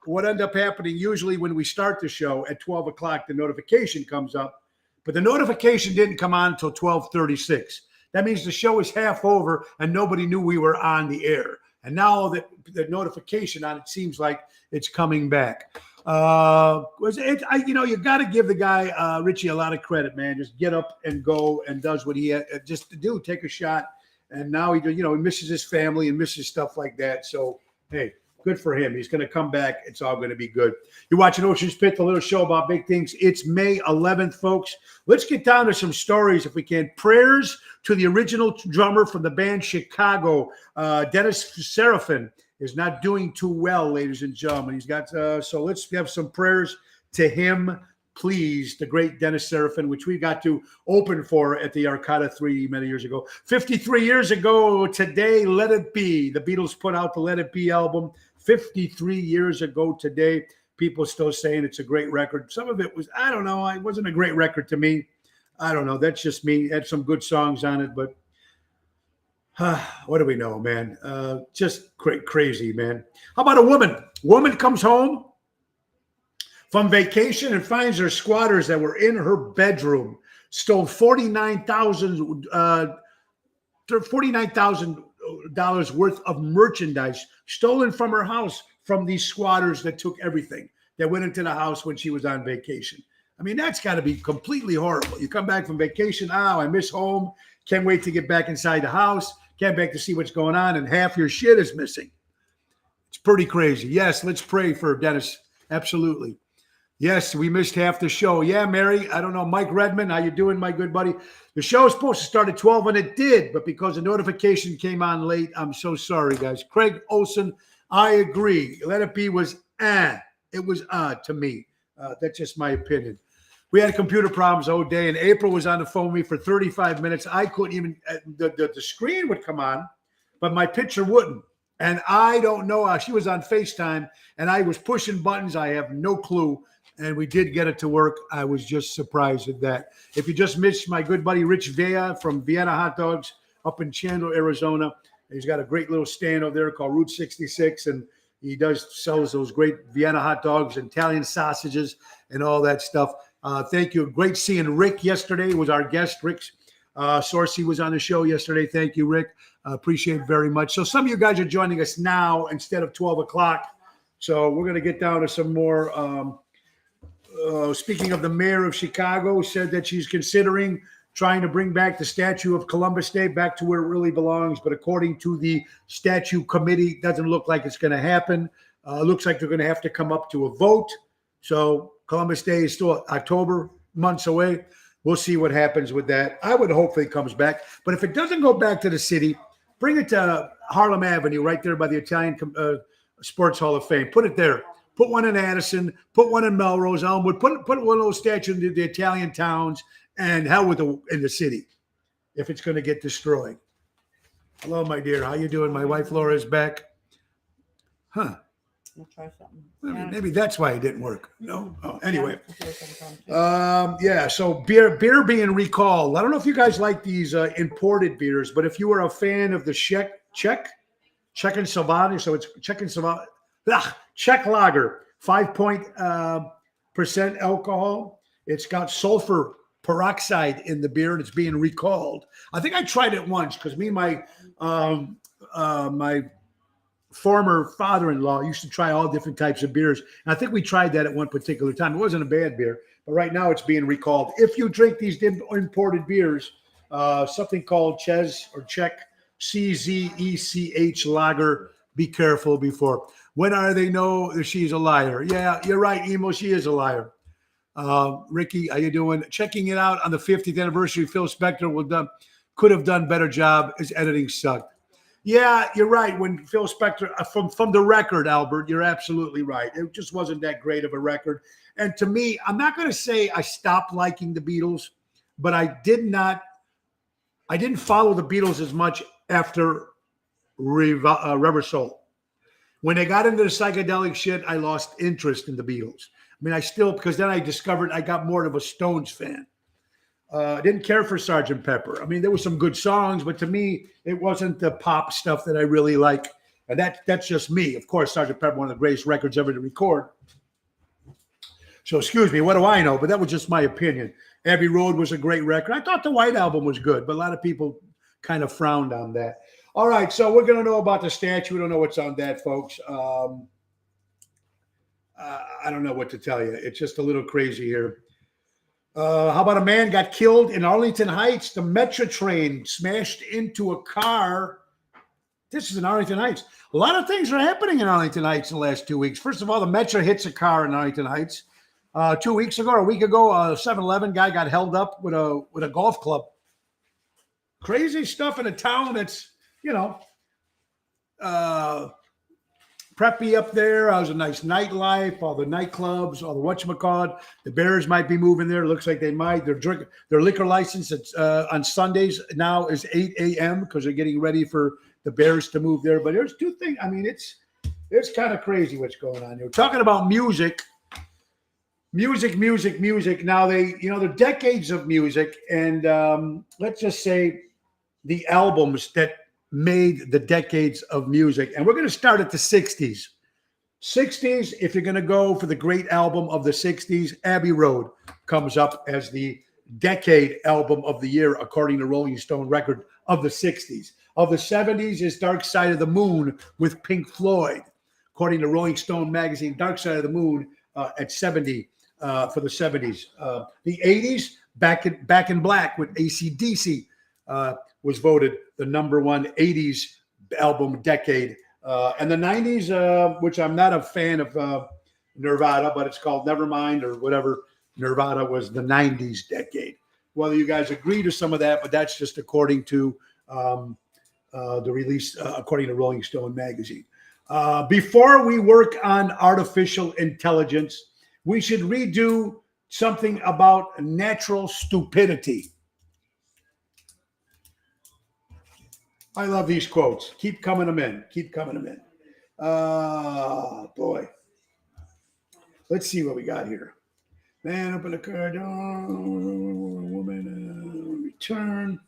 what ended up happening usually when we start the show at 12 o'clock, the notification comes up, but the notification didn't come on until 12:36. That means the show is half over and nobody knew we were on the air. And now that the notification on it seems like it's coming back. You got to give the guy, Richie, a lot of credit, man. Just get up and go and does what he had just to do, take a shot. And now he misses his family and misses stuff like that. So, hey, good for him. He's going to come back. It's all going to be good. You're watching Ocean's Pit, the little show about big things. It's May 11th, folks. Let's get down to some stories if we can. Prayers to the original drummer from the band Chicago, Dennis Seraphin, is not doing too well, ladies and gentlemen. He's got so let's have some prayers to him, please. The great Dennis Seraphin, which we got to open for at the Arcada 3 many years ago. 53 years ago today, Let It Be. The Beatles put out the Let It Be album 53 years ago today. People still saying it's a great record. Some of it was, I don't know, it wasn't a great record to me. I don't know. That's just me. It had some good songs on it, but what do we know, man? Just crazy, man. How about a woman? Woman comes home from vacation and finds her squatters that were in her bedroom stole $49,000 worth of merchandise stolen from her house from these squatters that took everything, that went into the house when she was on vacation. I mean, that's got to be completely horrible. You come back from vacation, I miss home, can't wait to get back inside the house, can't wait to see what's going on, and half your shit is missing. It's pretty crazy. Yes, let's pray for Dennis. Absolutely. Yes, we missed half the show. Yeah, Mary, I don't know. Mike Redmond, how you doing, my good buddy? The show was supposed to start at 12, and it did, but because the notification came on late, I'm so sorry, guys. Craig Olson, I agree. Let It Be was It was to me. That's just my opinion. We had computer problems all day, and April was on the phone with me for 35 minutes. I couldn't even, the screen would come on, but my picture wouldn't. And I don't know how. She was on FaceTime, and I was pushing buttons. I have no clue. And we did get it to work. I was just surprised at that. If you just missed my good buddy Rich Villa from Vienna Hot Dogs up in Chandler, Arizona, he's got a great little stand over there called Route 66, and he sells those great Vienna hot dogs and Italian sausages and all that stuff. Thank you. Great seeing Rick yesterday. He was our guest. Rick Sorcy was on the show yesterday. Thank you, Rick. Appreciate it very much. So some of you guys are joining us now instead of 12 o'clock. So we're going to get down to some more. Speaking of the mayor of Chicago, said that she's considering trying to bring back the statue of Columbus Day back to where it really belongs. But according to the statue committee, it doesn't look like it's going to happen. Looks like they're going to have to come up to a vote. So Columbus Day is still October, months away. We'll see what happens with that. I would hopefully it comes back. But if it doesn't go back to the city, bring it to Harlem Avenue right there by the Italian Sports Hall of Fame. Put it there. Put one in Addison. Put one in Melrose, Elmwood. Put one of those statues in the Italian towns, and hell with in the city if it's going to get destroyed. Hello, my dear. How you doing? My wife Laura is back. Huh. We'll try something. Maybe that's why it didn't work. No. Oh, anyway. Yeah. So beer being recalled. I don't know if you guys like these imported beers, but if you were a fan of the Czech and Savannah, so it's Czech and Savannah, Czech lager, 5% alcohol. It's got sulfur peroxide in the beer, and it's being recalled. I think I tried it once because me and my former father-in-law used to try all different types of beers. And I think we tried that at one particular time. It wasn't a bad beer, but right now it's being recalled. If you drink these imported beers, something called Czech, CZECH lager, be careful before. When are they know that she's a liar? Yeah, you're right, Emo. She is a liar. Ricky, how you doing? Checking it out on the 50th anniversary. Phil Spector could have done better job. His editing sucked. Yeah, you're right. When Phil Spector, from the record, Albert, you're absolutely right. It just wasn't that great of a record. And to me, I'm not going to say I stopped liking the Beatles, but I didn't follow the Beatles as much after Rubber Soul. When they got into the psychedelic shit, I lost interest in the Beatles. I mean, because then I discovered I got more of a Stones fan. I didn't care for Sgt. Pepper. I mean, there were some good songs, but to me, it wasn't the pop stuff that I really like. And that's just me. Of course, Sgt. Pepper, one of the greatest records ever to record. So excuse me, what do I know? But that was just my opinion. Abbey Road was a great record. I thought the White Album was good, but a lot of people kind of frowned on that. All right, so we're going to know about the statue. We don't know what's on that, folks. I don't know what to tell you. It's just a little crazy here. How about a man got killed in Arlington Heights? The Metro train smashed into a car This is in Arlington Heights. A lot of things are happening in Arlington Heights in the last 2 weeks. First of all, the Metro hits a car in Arlington Heights. 2 weeks ago, or a week ago, a 7-Eleven guy got held up with a golf club. Crazy stuff in a town that's, preppy up there. There's a nice nightlife, all the nightclubs, all the whatchamacallit. The Bears might be moving there. Looks like they might. Their liquor license on Sundays now is 8 a.m. because they're getting ready for the Bears to move there. But there's two things. I mean, it's kind of crazy what's going on here. We're talking about music. Music. Now they're decades of music, and let's just say the albums that made the decades of music. And we're going to start at the 60s. 60s, if you're going to go for the great album of the 60s, Abbey Road comes up as the decade album of the year, according to Rolling Stone record of the 60s. Of the 70s is Dark Side of the Moon with Pink Floyd. According to Rolling Stone magazine, Dark Side of the Moon at 70 for the 70s. The 80s, Back in Black with AC/DC was voted the number one 80s album decade. And the 90s, which I'm not a fan of Nirvana, but it's called Nevermind or whatever. Nirvana was the 90s decade. Whether you guys agree to some of that, but that's just according to the release, according to Rolling Stone magazine. Before we work on artificial intelligence, we should redo something about natural stupidity. I love these quotes. Keep coming them in. Boy. Let's see what we got here. Man, open the car door. Woman, return.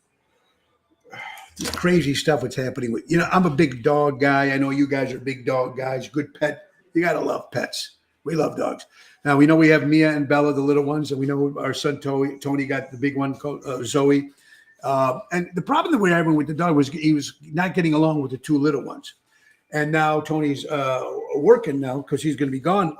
This crazy stuff what's happening with, I'm a big dog guy. I know you guys are big dog guys. Good pet. You got to love pets. We love dogs. Now, we know we have Mia and Bella, the little ones, and we know our son Tony got the big one, Zoe. And the problem that we're having with the dog was he was not getting along with the two little ones. And now Tony's working now because he's going to be gone,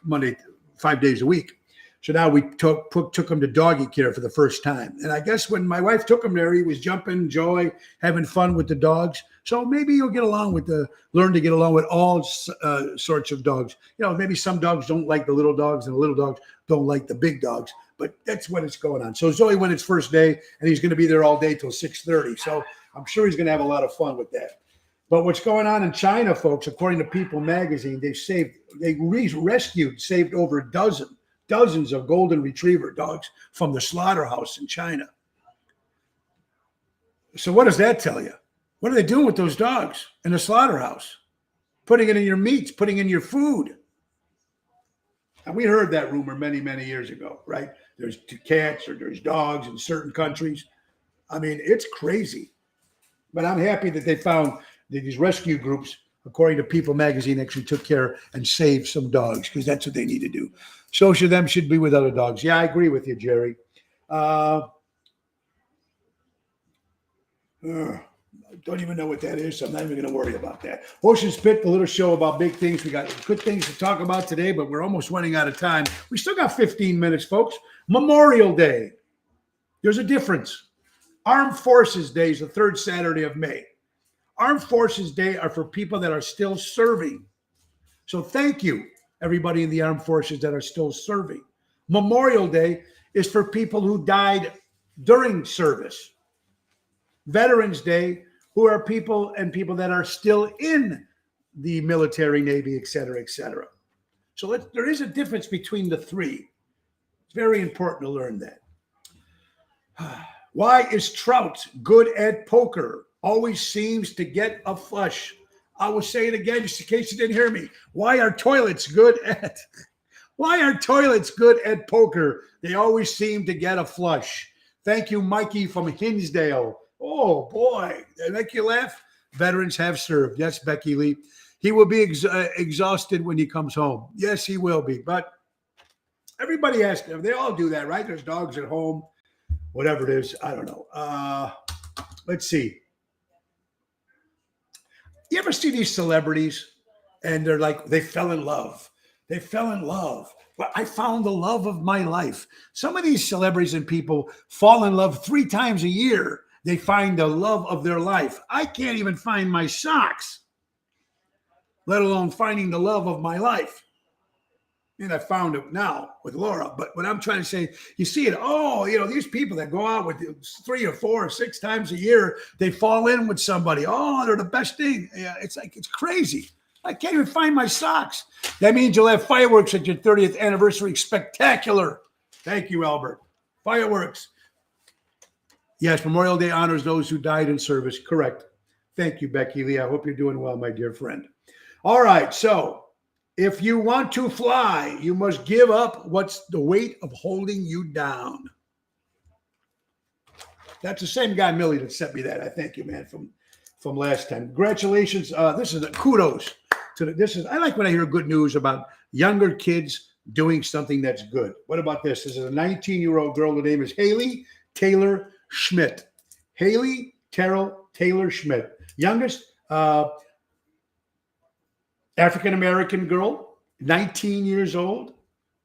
Monday, 5 days a week. So now we took him to doggy care for the first time. And I guess when my wife took him there, he was jumping, joy, having fun with the dogs. So maybe you'll learn to get along with all sorts of dogs. Maybe some dogs don't like the little dogs and the little dogs don't like the big dogs. But that's what it's going on. So Zoe went its first day, and he's going to be there all day till 6:30. So I'm sure he's going to have a lot of fun with that. But what's going on in China, folks, according to People magazine, they saved over dozens of golden retriever dogs from the slaughterhouse in China. So what does that tell you? What are they doing with those dogs in the slaughterhouse? Putting it in your meats, putting in your food. And we heard that rumor many, many years ago, right? There's cats or there's dogs in certain countries. I mean, it's crazy. But I'm happy that they found that these rescue groups, according to People magazine, actually took care and saved some dogs because that's what they need to do. So should them should be with other dogs. Yeah, I agree with you, Jerry. Don't even know what that is, so I'm not even going to worry about that. Ocean Spit, the little show about big things. We got good things to talk about today, but we're almost running out of time. We still got 15 minutes, folks. Memorial Day. There's a difference. Armed Forces Day is the third Saturday of May. Armed Forces Day are for people that are still serving. So thank you, everybody in the armed forces that are still serving. Memorial Day is for people who died during service. Veterans Day, who are people that are still in the military, Navy, et cetera, et cetera. So there is a difference between the three. It's very important to learn that. Why is Trout good at poker? Always seems to get a flush. I will say it again, just in case you didn't hear me. Why are toilets good at poker? They always seem to get a flush. Thank you, Mikey from Hinsdale. Oh, boy. Did I make you laugh? Veterans have served. Yes, Becky Lee. He will be exhausted when he comes home. Yes, he will be. But everybody has to. They all do that, right? There's dogs at home. Whatever it is. I don't know. Let's see. You ever see these celebrities and they're like, they fell in love. They fell in love. Well, I found the love of my life. Some of these celebrities and people fall in love 3 times a year. they find the love of their life. I can't even find my socks, let alone finding the love of my life. And I found it now with Laura. But what I'm trying to say, you see it. Oh, these people that go out with 3 or 4 or 6 times a year, they fall in with somebody. Oh, they're the best thing. Yeah, it's crazy. I can't even find my socks. That means you'll have fireworks at your 30th anniversary. Spectacular. Thank you, Albert. Fireworks. Yes, Memorial Day honors those who died in service. Correct. Thank you, Becky Lee. I hope you're doing well, my dear friend. All right, so if you want to fly, you must give up what's the weight of holding you down. That's the same guy, Millie, that sent me that. I thank you, man, from last time. Congratulations. This is kudos to I like when I hear good news about younger kids doing something that's good. What about this? This is a 19-year-old girl. Her name is Haley Taylor Schmidt. Haley Taylor Schmidt. Youngest African-American girl, 19 years old,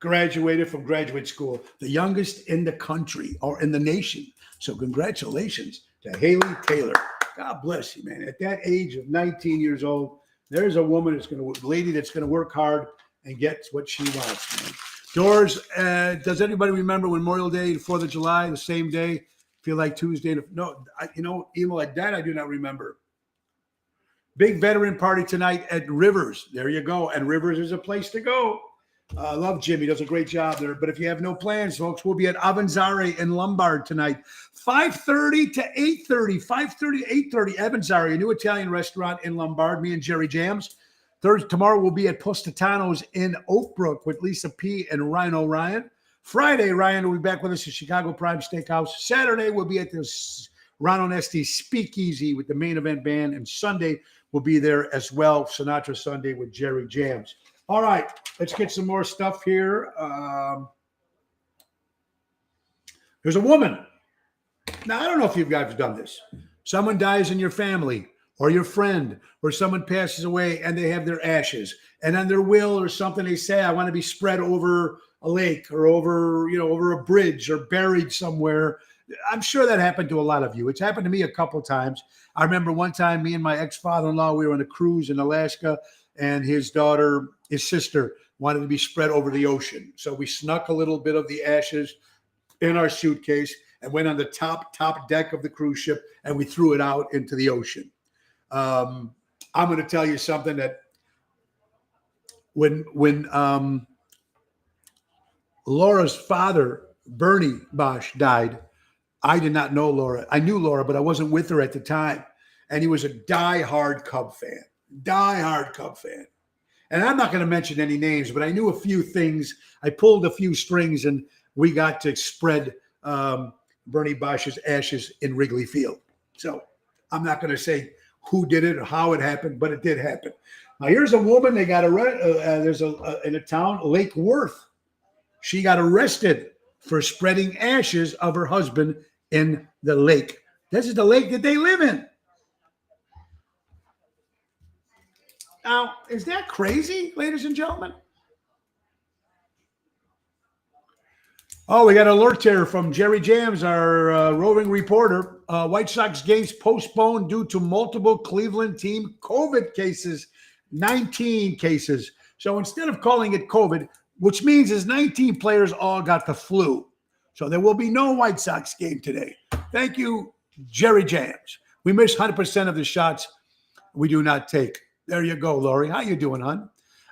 graduated from graduate school, the youngest in the country or in the nation. So congratulations to Haley Taylor. God bless you, man. At that age of 19 years old, there's a woman lady that's going to work hard and get what she wants, man. Doors, does anybody remember Memorial Day, 4th of July, the same day? Feel like Tuesday? No, even like that, I do not remember. Big veteran party tonight at Rivers. There you go. And Rivers is a place to go. I love Jimmy. Does a great job there. But if you have no plans, folks, we'll be at Avanzare in Lombard tonight. 5:30 to 8:30. 5:30 to 8:30. Avanzare, a new Italian restaurant in Lombard. Me and Jerry Jams. Tomorrow we'll be at Positano's in Oak Brook with Lisa P. and Rhino Ryan. Friday, Ryan will be back with us at Chicago Prime Steakhouse. Saturday, we'll be at the Ron Onesti Speakeasy with the Main Event Band. And Sunday, we'll be there as well. Sinatra Sunday with Jerry Jams. All right, let's get some more stuff here. There's a woman. Now, I don't know if you guys have done this. Someone dies in your family or your friend or someone passes away and they have their ashes. And on their will or something, they say, I want to be spread over a lake or over a bridge or buried somewhere. I'm sure that happened to a lot of you. It's happened to me a couple of times. I remember one time me and my ex-father-in-law, we were on a cruise in Alaska, and his sister wanted to be spread over the ocean. So we snuck a little bit of the ashes in our suitcase and went on the top deck of the cruise ship, and we threw it out into the ocean. I'm going to tell you something that when Laura's father, Bernie Bosch, died, I did not know Laura. I knew Laura, but I wasn't with her at the time. And he was a diehard Cub fan. And I'm not going to mention any names, but I knew a few things. I pulled a few strings, and we got to spread Bernie Bosch's ashes in Wrigley Field. So I'm not going to say who did it or how it happened, but it did happen. Now, here's a woman. They got arrested in a town, Lake Worth. She got arrested for spreading ashes of her husband in the lake. This is the lake that they live in. Now, is that crazy, ladies and gentlemen? Oh, we got an alert here from Jerry Jams, our roving reporter. White Sox games postponed due to multiple Cleveland team COVID cases, 19 cases. So instead of calling it COVID, which means is 19 players all got the flu. So there will be no White Sox game today. Thank you, Jerry Jams. We miss 100% of the shots we do not take. There you go, Lori. How you doing, hon?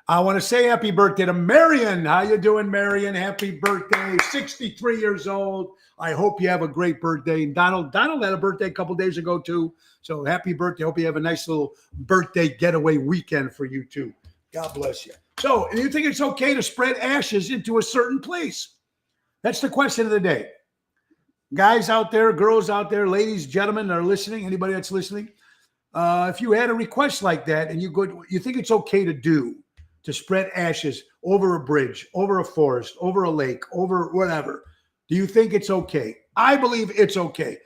I want to say happy birthday to Marion. How you doing, Marion? Happy birthday. 63 years old. I hope you have a great birthday. And Donald had a birthday a couple days ago, too. So happy birthday. Hope you have a nice little birthday getaway weekend for you, too. God bless you. So, do you think it's okay to spread ashes into a certain place? That's the question of the day. Guys out there, girls out there, ladies, gentlemen that are listening, anybody that's listening, if you had a request like that and you think it's okay to spread ashes over a bridge, over a forest, over a lake, over whatever, do you think it's okay? I believe it's okay.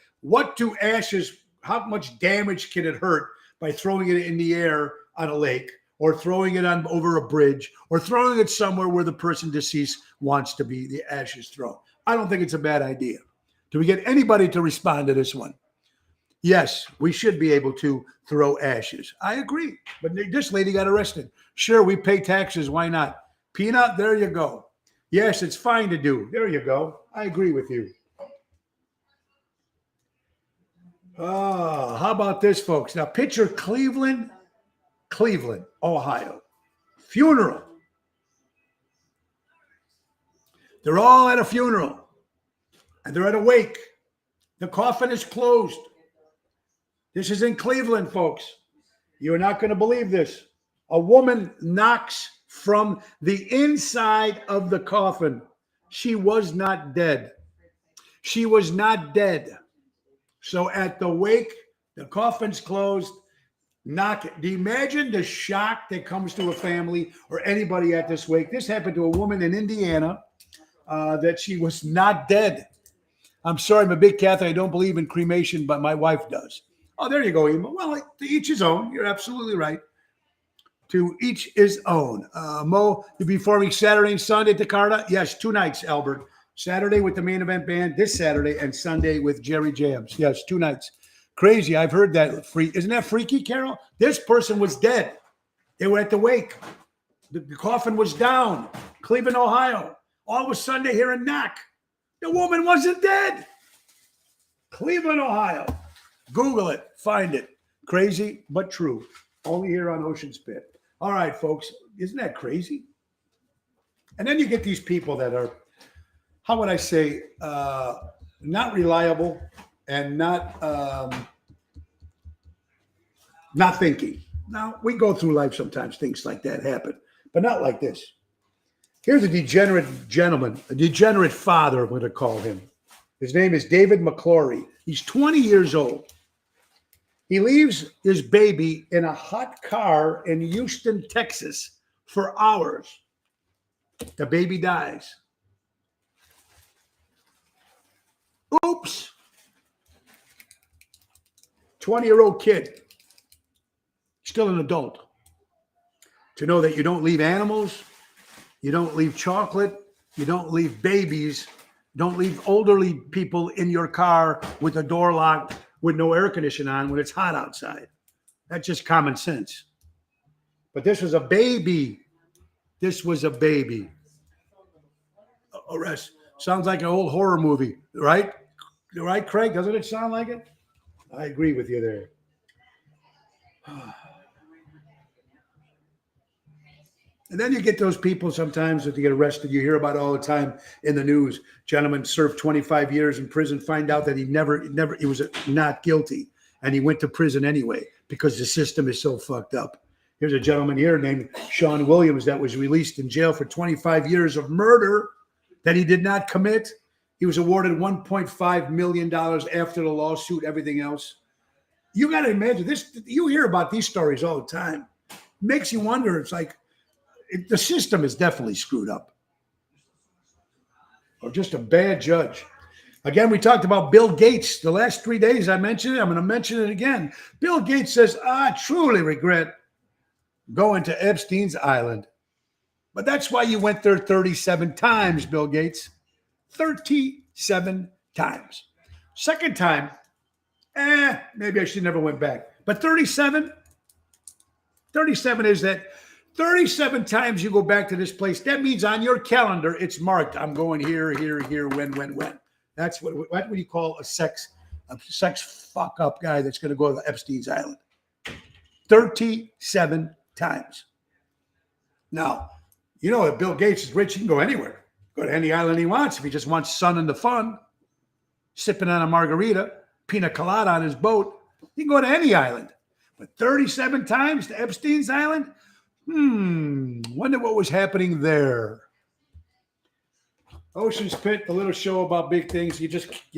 How much damage can it hurt by throwing it in the air on a lake, or throwing it over a bridge, or throwing it somewhere where the person deceased wants to be the ashes thrown? I don't think it's a bad idea. Do we get anybody to respond to this one? Yes, we should be able to throw ashes. I agree. But this lady got arrested. Sure, we pay taxes. Why not? Peanut, there you go. Yes, it's fine to do. There you go. I agree with you. How about this, folks? Now, picture Cleveland, Ohio. Funeral. They're all at a funeral. And they're at a wake. The coffin is closed. This is in Cleveland, folks. You're not going to believe this. A woman knocks from the inside of the coffin. She was not dead. She was not dead. So at the wake, the coffin's closed. Knock. Do you imagine the shock that comes to a family or anybody at this wake? This happened to a woman in Indiana that she was not dead. I'm sorry, I'm a big Catholic. I don't believe in cremation, but my wife does. Oh, there you go, Emma. Well, to each his own. You're absolutely right. To each his own. Mo, you'll be performing Saturday and Sunday at the Carta? Yes, 2 nights, Albert. Saturday with the Main Event Band this Saturday, and Sunday with Jerry Jams. Yes, 2 nights. Crazy. I've heard that. Isn't that freaky, Carol? This person was dead. They were at the wake. The coffin was down. Cleveland, Ohio. All of a sudden, they hear a knock. The woman wasn't dead. Cleveland, Ohio. Google it. Find it. Crazy, but true. Only here on Ocean's Pit. All right, folks. Isn't that crazy? And then you get these people that are, how would I say, not reliable and not thinking. Now, we go through life sometimes. Things like that happen, but not like this. Here's a degenerate gentleman, a degenerate father, I'm going to call him. His name is David McClory. He's 20 years old. He leaves his baby in a hot car in Houston, Texas for hours. The baby dies. Oops. 20-year-old kid. Still an adult. To know that you don't leave animals, you don't leave chocolate, you don't leave babies, don't leave elderly people in your car with the door locked with no air conditioning on when it's hot outside. That's just common sense. But this was a baby. This was a baby. Arrest. Sounds like an old horror movie, right? Right, Craig? Doesn't it sound like it? I agree with you there. And then you get those people sometimes that get arrested. You hear about it all the time in the news. Gentleman served 25 years in prison, find out that he was not guilty. And he went to prison anyway because the system is so fucked up. Here's a gentleman here named Sean Williams that was released in jail for 25 years of murder that he did not commit. He was awarded $1.5 million after the lawsuit, everything else. You got to imagine this. You hear about these stories all the time. Makes you wonder. It's like, the system is definitely screwed up. Or just a bad judge. Again, we talked about Bill Gates. The last 3 days I mentioned it. I'm going to mention it again. Bill Gates says, I truly regret going to Epstein's Island. But that's why you went there 37 times, Bill Gates. 37 times. Second time, maybe I should never went back. But 37 is that 37 times you go back to this place. That means on your calendar, it's marked. I'm going here, when. That's what you call a sex fuck up guy that's going to go to Epstein's Island. 37 times. Now, you know, if Bill Gates is rich, he can go anywhere. Go to any island he wants. If he just wants sun and the fun, sipping on a margarita, pina colada on his boat, he can go to any island. But 37 times to Epstein's Island? Wonder what was happening there. Ocean's Pit, the little show about big things. You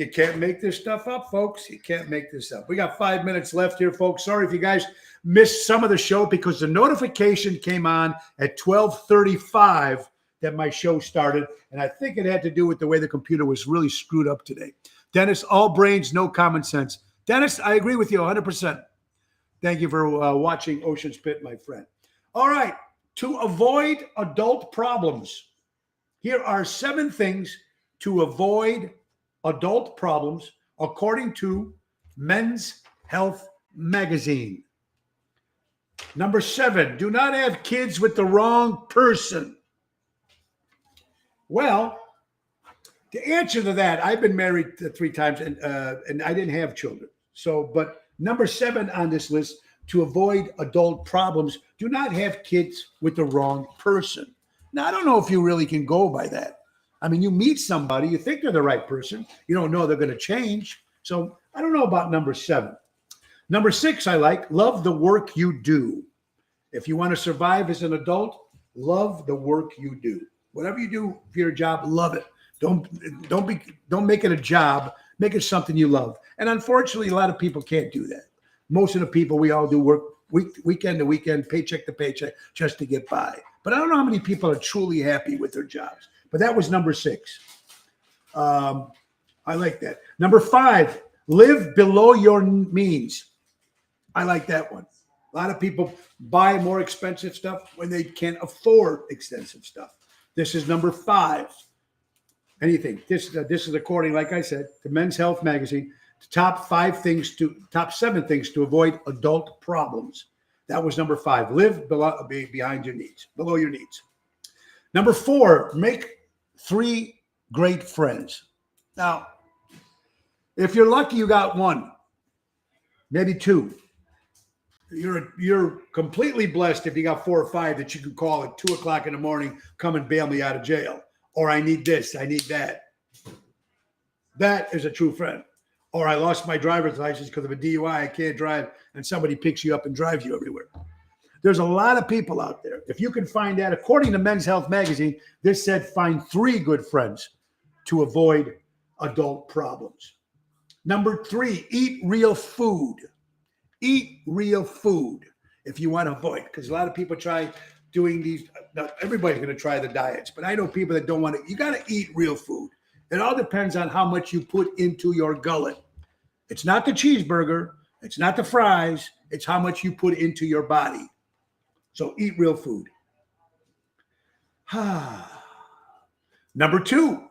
can't make this stuff up, folks. You can't make this up. We got 5 minutes left here, folks. Sorry if you guys missed some of the show because the notification came on at 12:35 that my show started, and I think it had to do with the way the computer was really screwed up today. Dennis, all brains, no common sense. Dennis, I agree with you 100%. Thank you for watching Ocean's Pit, my friend. All right, to avoid adult problems, here are 7 things to avoid adult problems according to Men's Health Magazine. Number 7, do not have kids with the wrong person. Well, to answer to that, I've been married 3 times and I didn't have children. So, but number 7 on this list, to avoid adult problems, do not have kids with the wrong person. Now, I don't know if you really can go by that. I mean, you meet somebody, you think they're the right person. You don't know they're going to change. So I don't know about number 7. Number 6, I like, love the work you do. If you want to survive as an adult, love the work you do. Whatever you do for your job, love it. Don't make it a job. Make it something you love. And unfortunately, a lot of people can't do that. Most of the people, we all do work weekend to weekend, paycheck to paycheck, just to get by. But I don't know how many people are truly happy with their jobs. But that was number 6. I like that. Number 5, live below your means. I like that one. A lot of people buy more expensive stuff when they can't afford expensive stuff. This is number 5. Anything. This is according, like I said, to Men's Health Magazine, the top 7 things to avoid adult problems. That was number 5. Live behind your needs, below your needs. Number 4, make 3 great friends. Now, if you're lucky, you got 1, maybe 2. You're completely blessed if you got 4 or 5 that you can call at 2 o'clock in the morning, come and bail me out of jail. Or I need this, I need that. That is a true friend. Or I lost my driver's license because of a DUI, I can't drive, and somebody picks you up and drives you everywhere. There's a lot of people out there. If you can find that, according to Men's Health Magazine, this said find 3 good friends to avoid adult problems. Number 3, eat real food. Eat real food if you want to avoid, because a lot of people try doing these. Not everybody's going to try the diets, but I know people that don't want to. You got to eat real food. It all depends on how much you put into your gullet. It's not the cheeseburger. It's not the fries. It's how much you put into your body. So eat real food. Number 2,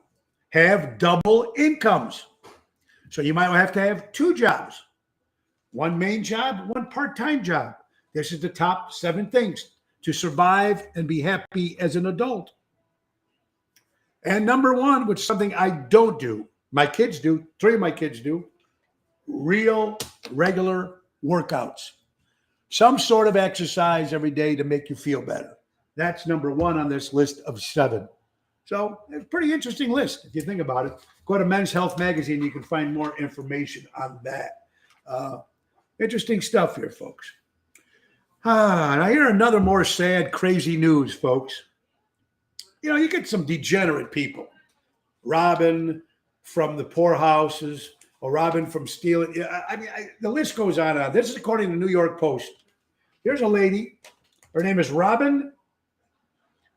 have double incomes. So you might have to have 2 jobs. 1 main job, 1 part-time job. This is the top 7 things to survive and be happy as an adult. And number 1, which is something I don't do, my kids do, 3 of my kids do, real, regular workouts. Some sort of exercise every day to make you feel better. That's number 1 on this list of 7. So it's a pretty interesting list if you think about it. Go to Men's Health Magazine, you can find more information on that. Interesting stuff here, folks. And I hear another more sad, crazy news, folks. You know, you get some degenerate people robbing from the poorhouses or robbing from stealing. I mean, the list goes on and on. This is according to the New York Post. Here's a lady. Her name is Robin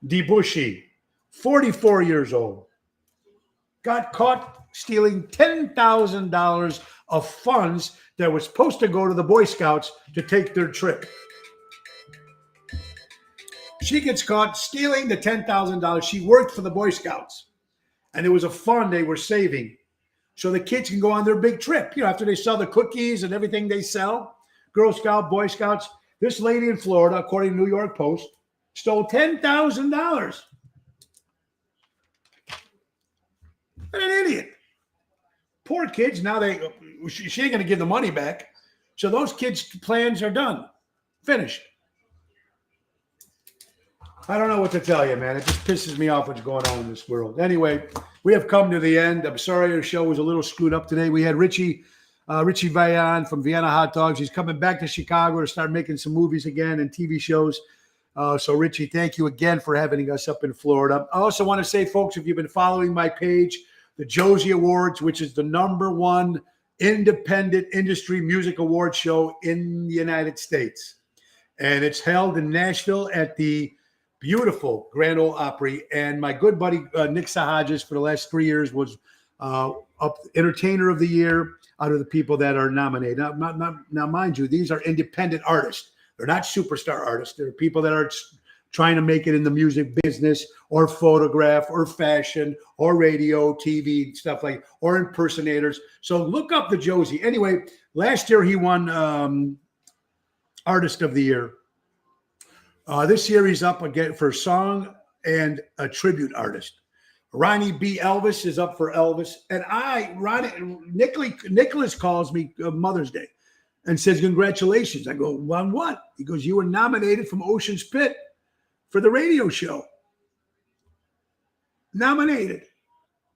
DeBushy, 44 years old. Got caught stealing $10,000 of funds that were supposed to go to the Boy Scouts to take their trip. She gets caught stealing the $10,000. She worked for the Boy Scouts, and there was a fund they were saving so the kids can go on their big trip. You know, after they sell the cookies and everything they sell, Girl Scout, Boy Scouts. This lady in Florida, according to the New York Post, stole $10,000. What an idiot. Poor kids. Now she ain't going to give the money back. So those kids' plans are done. Finished. I don't know what to tell you, man. It just pisses me off what's going on in this world. Anyway, we have come to the end. I'm sorry our show was a little screwed up today. We had Richie Vaillant from Vienna Hot Dogs. He's coming back to Chicago to start making some movies again and TV shows. So, Richie, thank you again for having us up in Florida. I also want to say, folks, if you've been following my page, the Josie Awards, which is the #1 independent industry music award show in the United States. And it's held in Nashville at the beautiful Grand Ole Opry. And my good buddy, Nick Sahajas, for the last 3 years was Entertainer of the Year out of the people that are nominated. Now, mind you, these are independent artists. They're not superstar artists. They're people that are trying to make it in the music business or photograph or fashion or radio, TV, stuff like, or impersonators. So look up the Josie. Anyway, last year he won Artist of the Year. This year he's up again for song and a tribute artist. Ronnie B. Elvis is up for Elvis. And Nicholas calls me Mother's Day and says, congratulations. I go, on what? He goes, you were nominated from Ocean's Pit for the radio show. Nominated.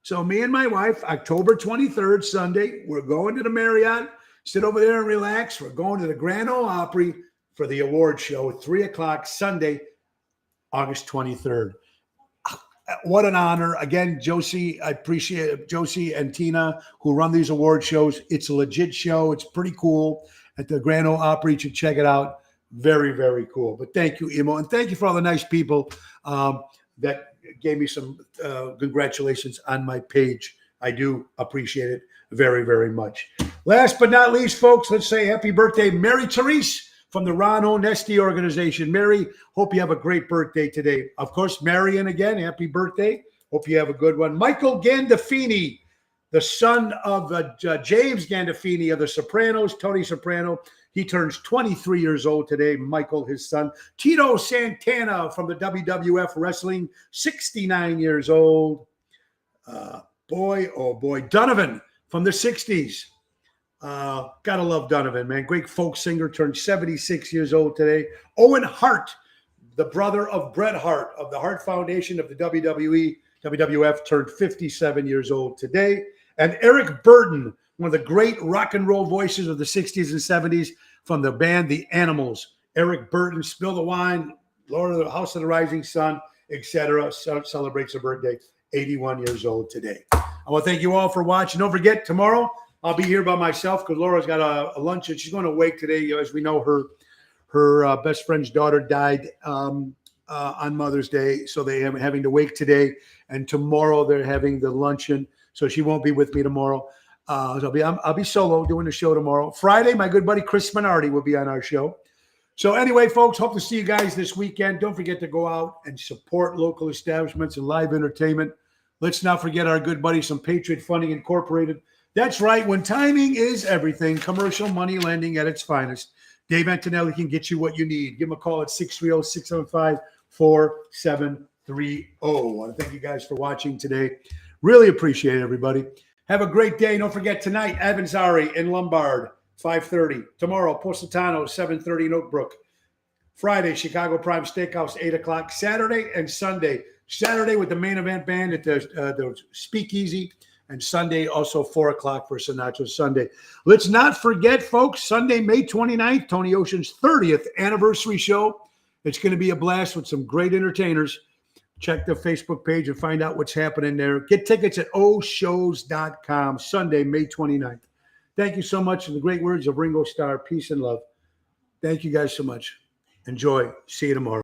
So me and my wife, October 23rd, Sunday, we're going to the Marriott, sit over there and relax. We're going to the Grand Ole Opry for the award show at 3 o'clock Sunday, August 23rd. What an honor. Again, Josie, I appreciate Josie and Tina who run these award shows. It's a legit show. It's pretty cool at the Grand Ole Opry. You should check it out. Very, very cool. But thank you, Emo. And thank you for all the nice people that gave me some congratulations on my page. I do appreciate it very, very much. Last but not least, folks, let's say happy birthday, Mary Therese from the Ron Onesti organization. Mary, hope you have a great birthday today. Of course, Marion again, happy birthday. Hope you have a good one. Michael Gandolfini, the son of James Gandolfini of The Sopranos, Tony Soprano. He turns 23 years old today, Michael, his son. Tito Santana from the WWF Wrestling, 69 years old. Boy, oh boy. Donovan from the 60s. Gotta love Donovan, man. Great folk singer, turned 76 years old today. Owen Hart, the brother of Bret Hart of the Hart Foundation of the WWF, turned 57 years old today. And Eric Burden, one of the great rock and roll voices of the 60s and 70s from the band The Animals. Eric Burden, Spill the Wine, Lord of the House of the Rising Sun, etc. Celebrates a birthday, 81 years old today. I want to thank you all for watching. Don't forget, tomorrow I'll be here by myself because Laura's got a lunch and she's going to wake today. As we know, her best friend's daughter died on Mother's Day, so they are having to wake today. And tomorrow they're having the luncheon, so she won't be with me tomorrow. I'll be solo doing the show tomorrow. Friday, my good buddy Chris Minardi will be on our show. So anyway, folks, hope to see you guys this weekend. Don't forget to go out and support local establishments and live entertainment. Let's not forget our good buddies from Patriot Funding Incorporated. That's right. When timing is everything, commercial money lending at its finest. Dave Antonelli can get you what you need. Give him a call at 630-675-4730. I want to thank you guys for watching today. Really appreciate it, everybody. Have a great day. Don't forget tonight, Avanzari in Lombard, 5:30. Tomorrow, Positano, 7:30 in Oak Brook. Friday, Chicago Prime Steakhouse, 8 o'clock. Saturday and Sunday. Saturday with the main event band at the Speakeasy. And Sunday, also 4 o'clock for Sinatra Sunday. Let's not forget, folks, Sunday, May 29th, Tony Ocean's 30th anniversary show. It's going to be a blast with some great entertainers. Check the Facebook page and find out what's happening there. Get tickets at oshows.com, Sunday, May 29th. Thank you so much for the great words of Ringo Starr. Peace and love. Thank you guys so much. Enjoy. See you tomorrow.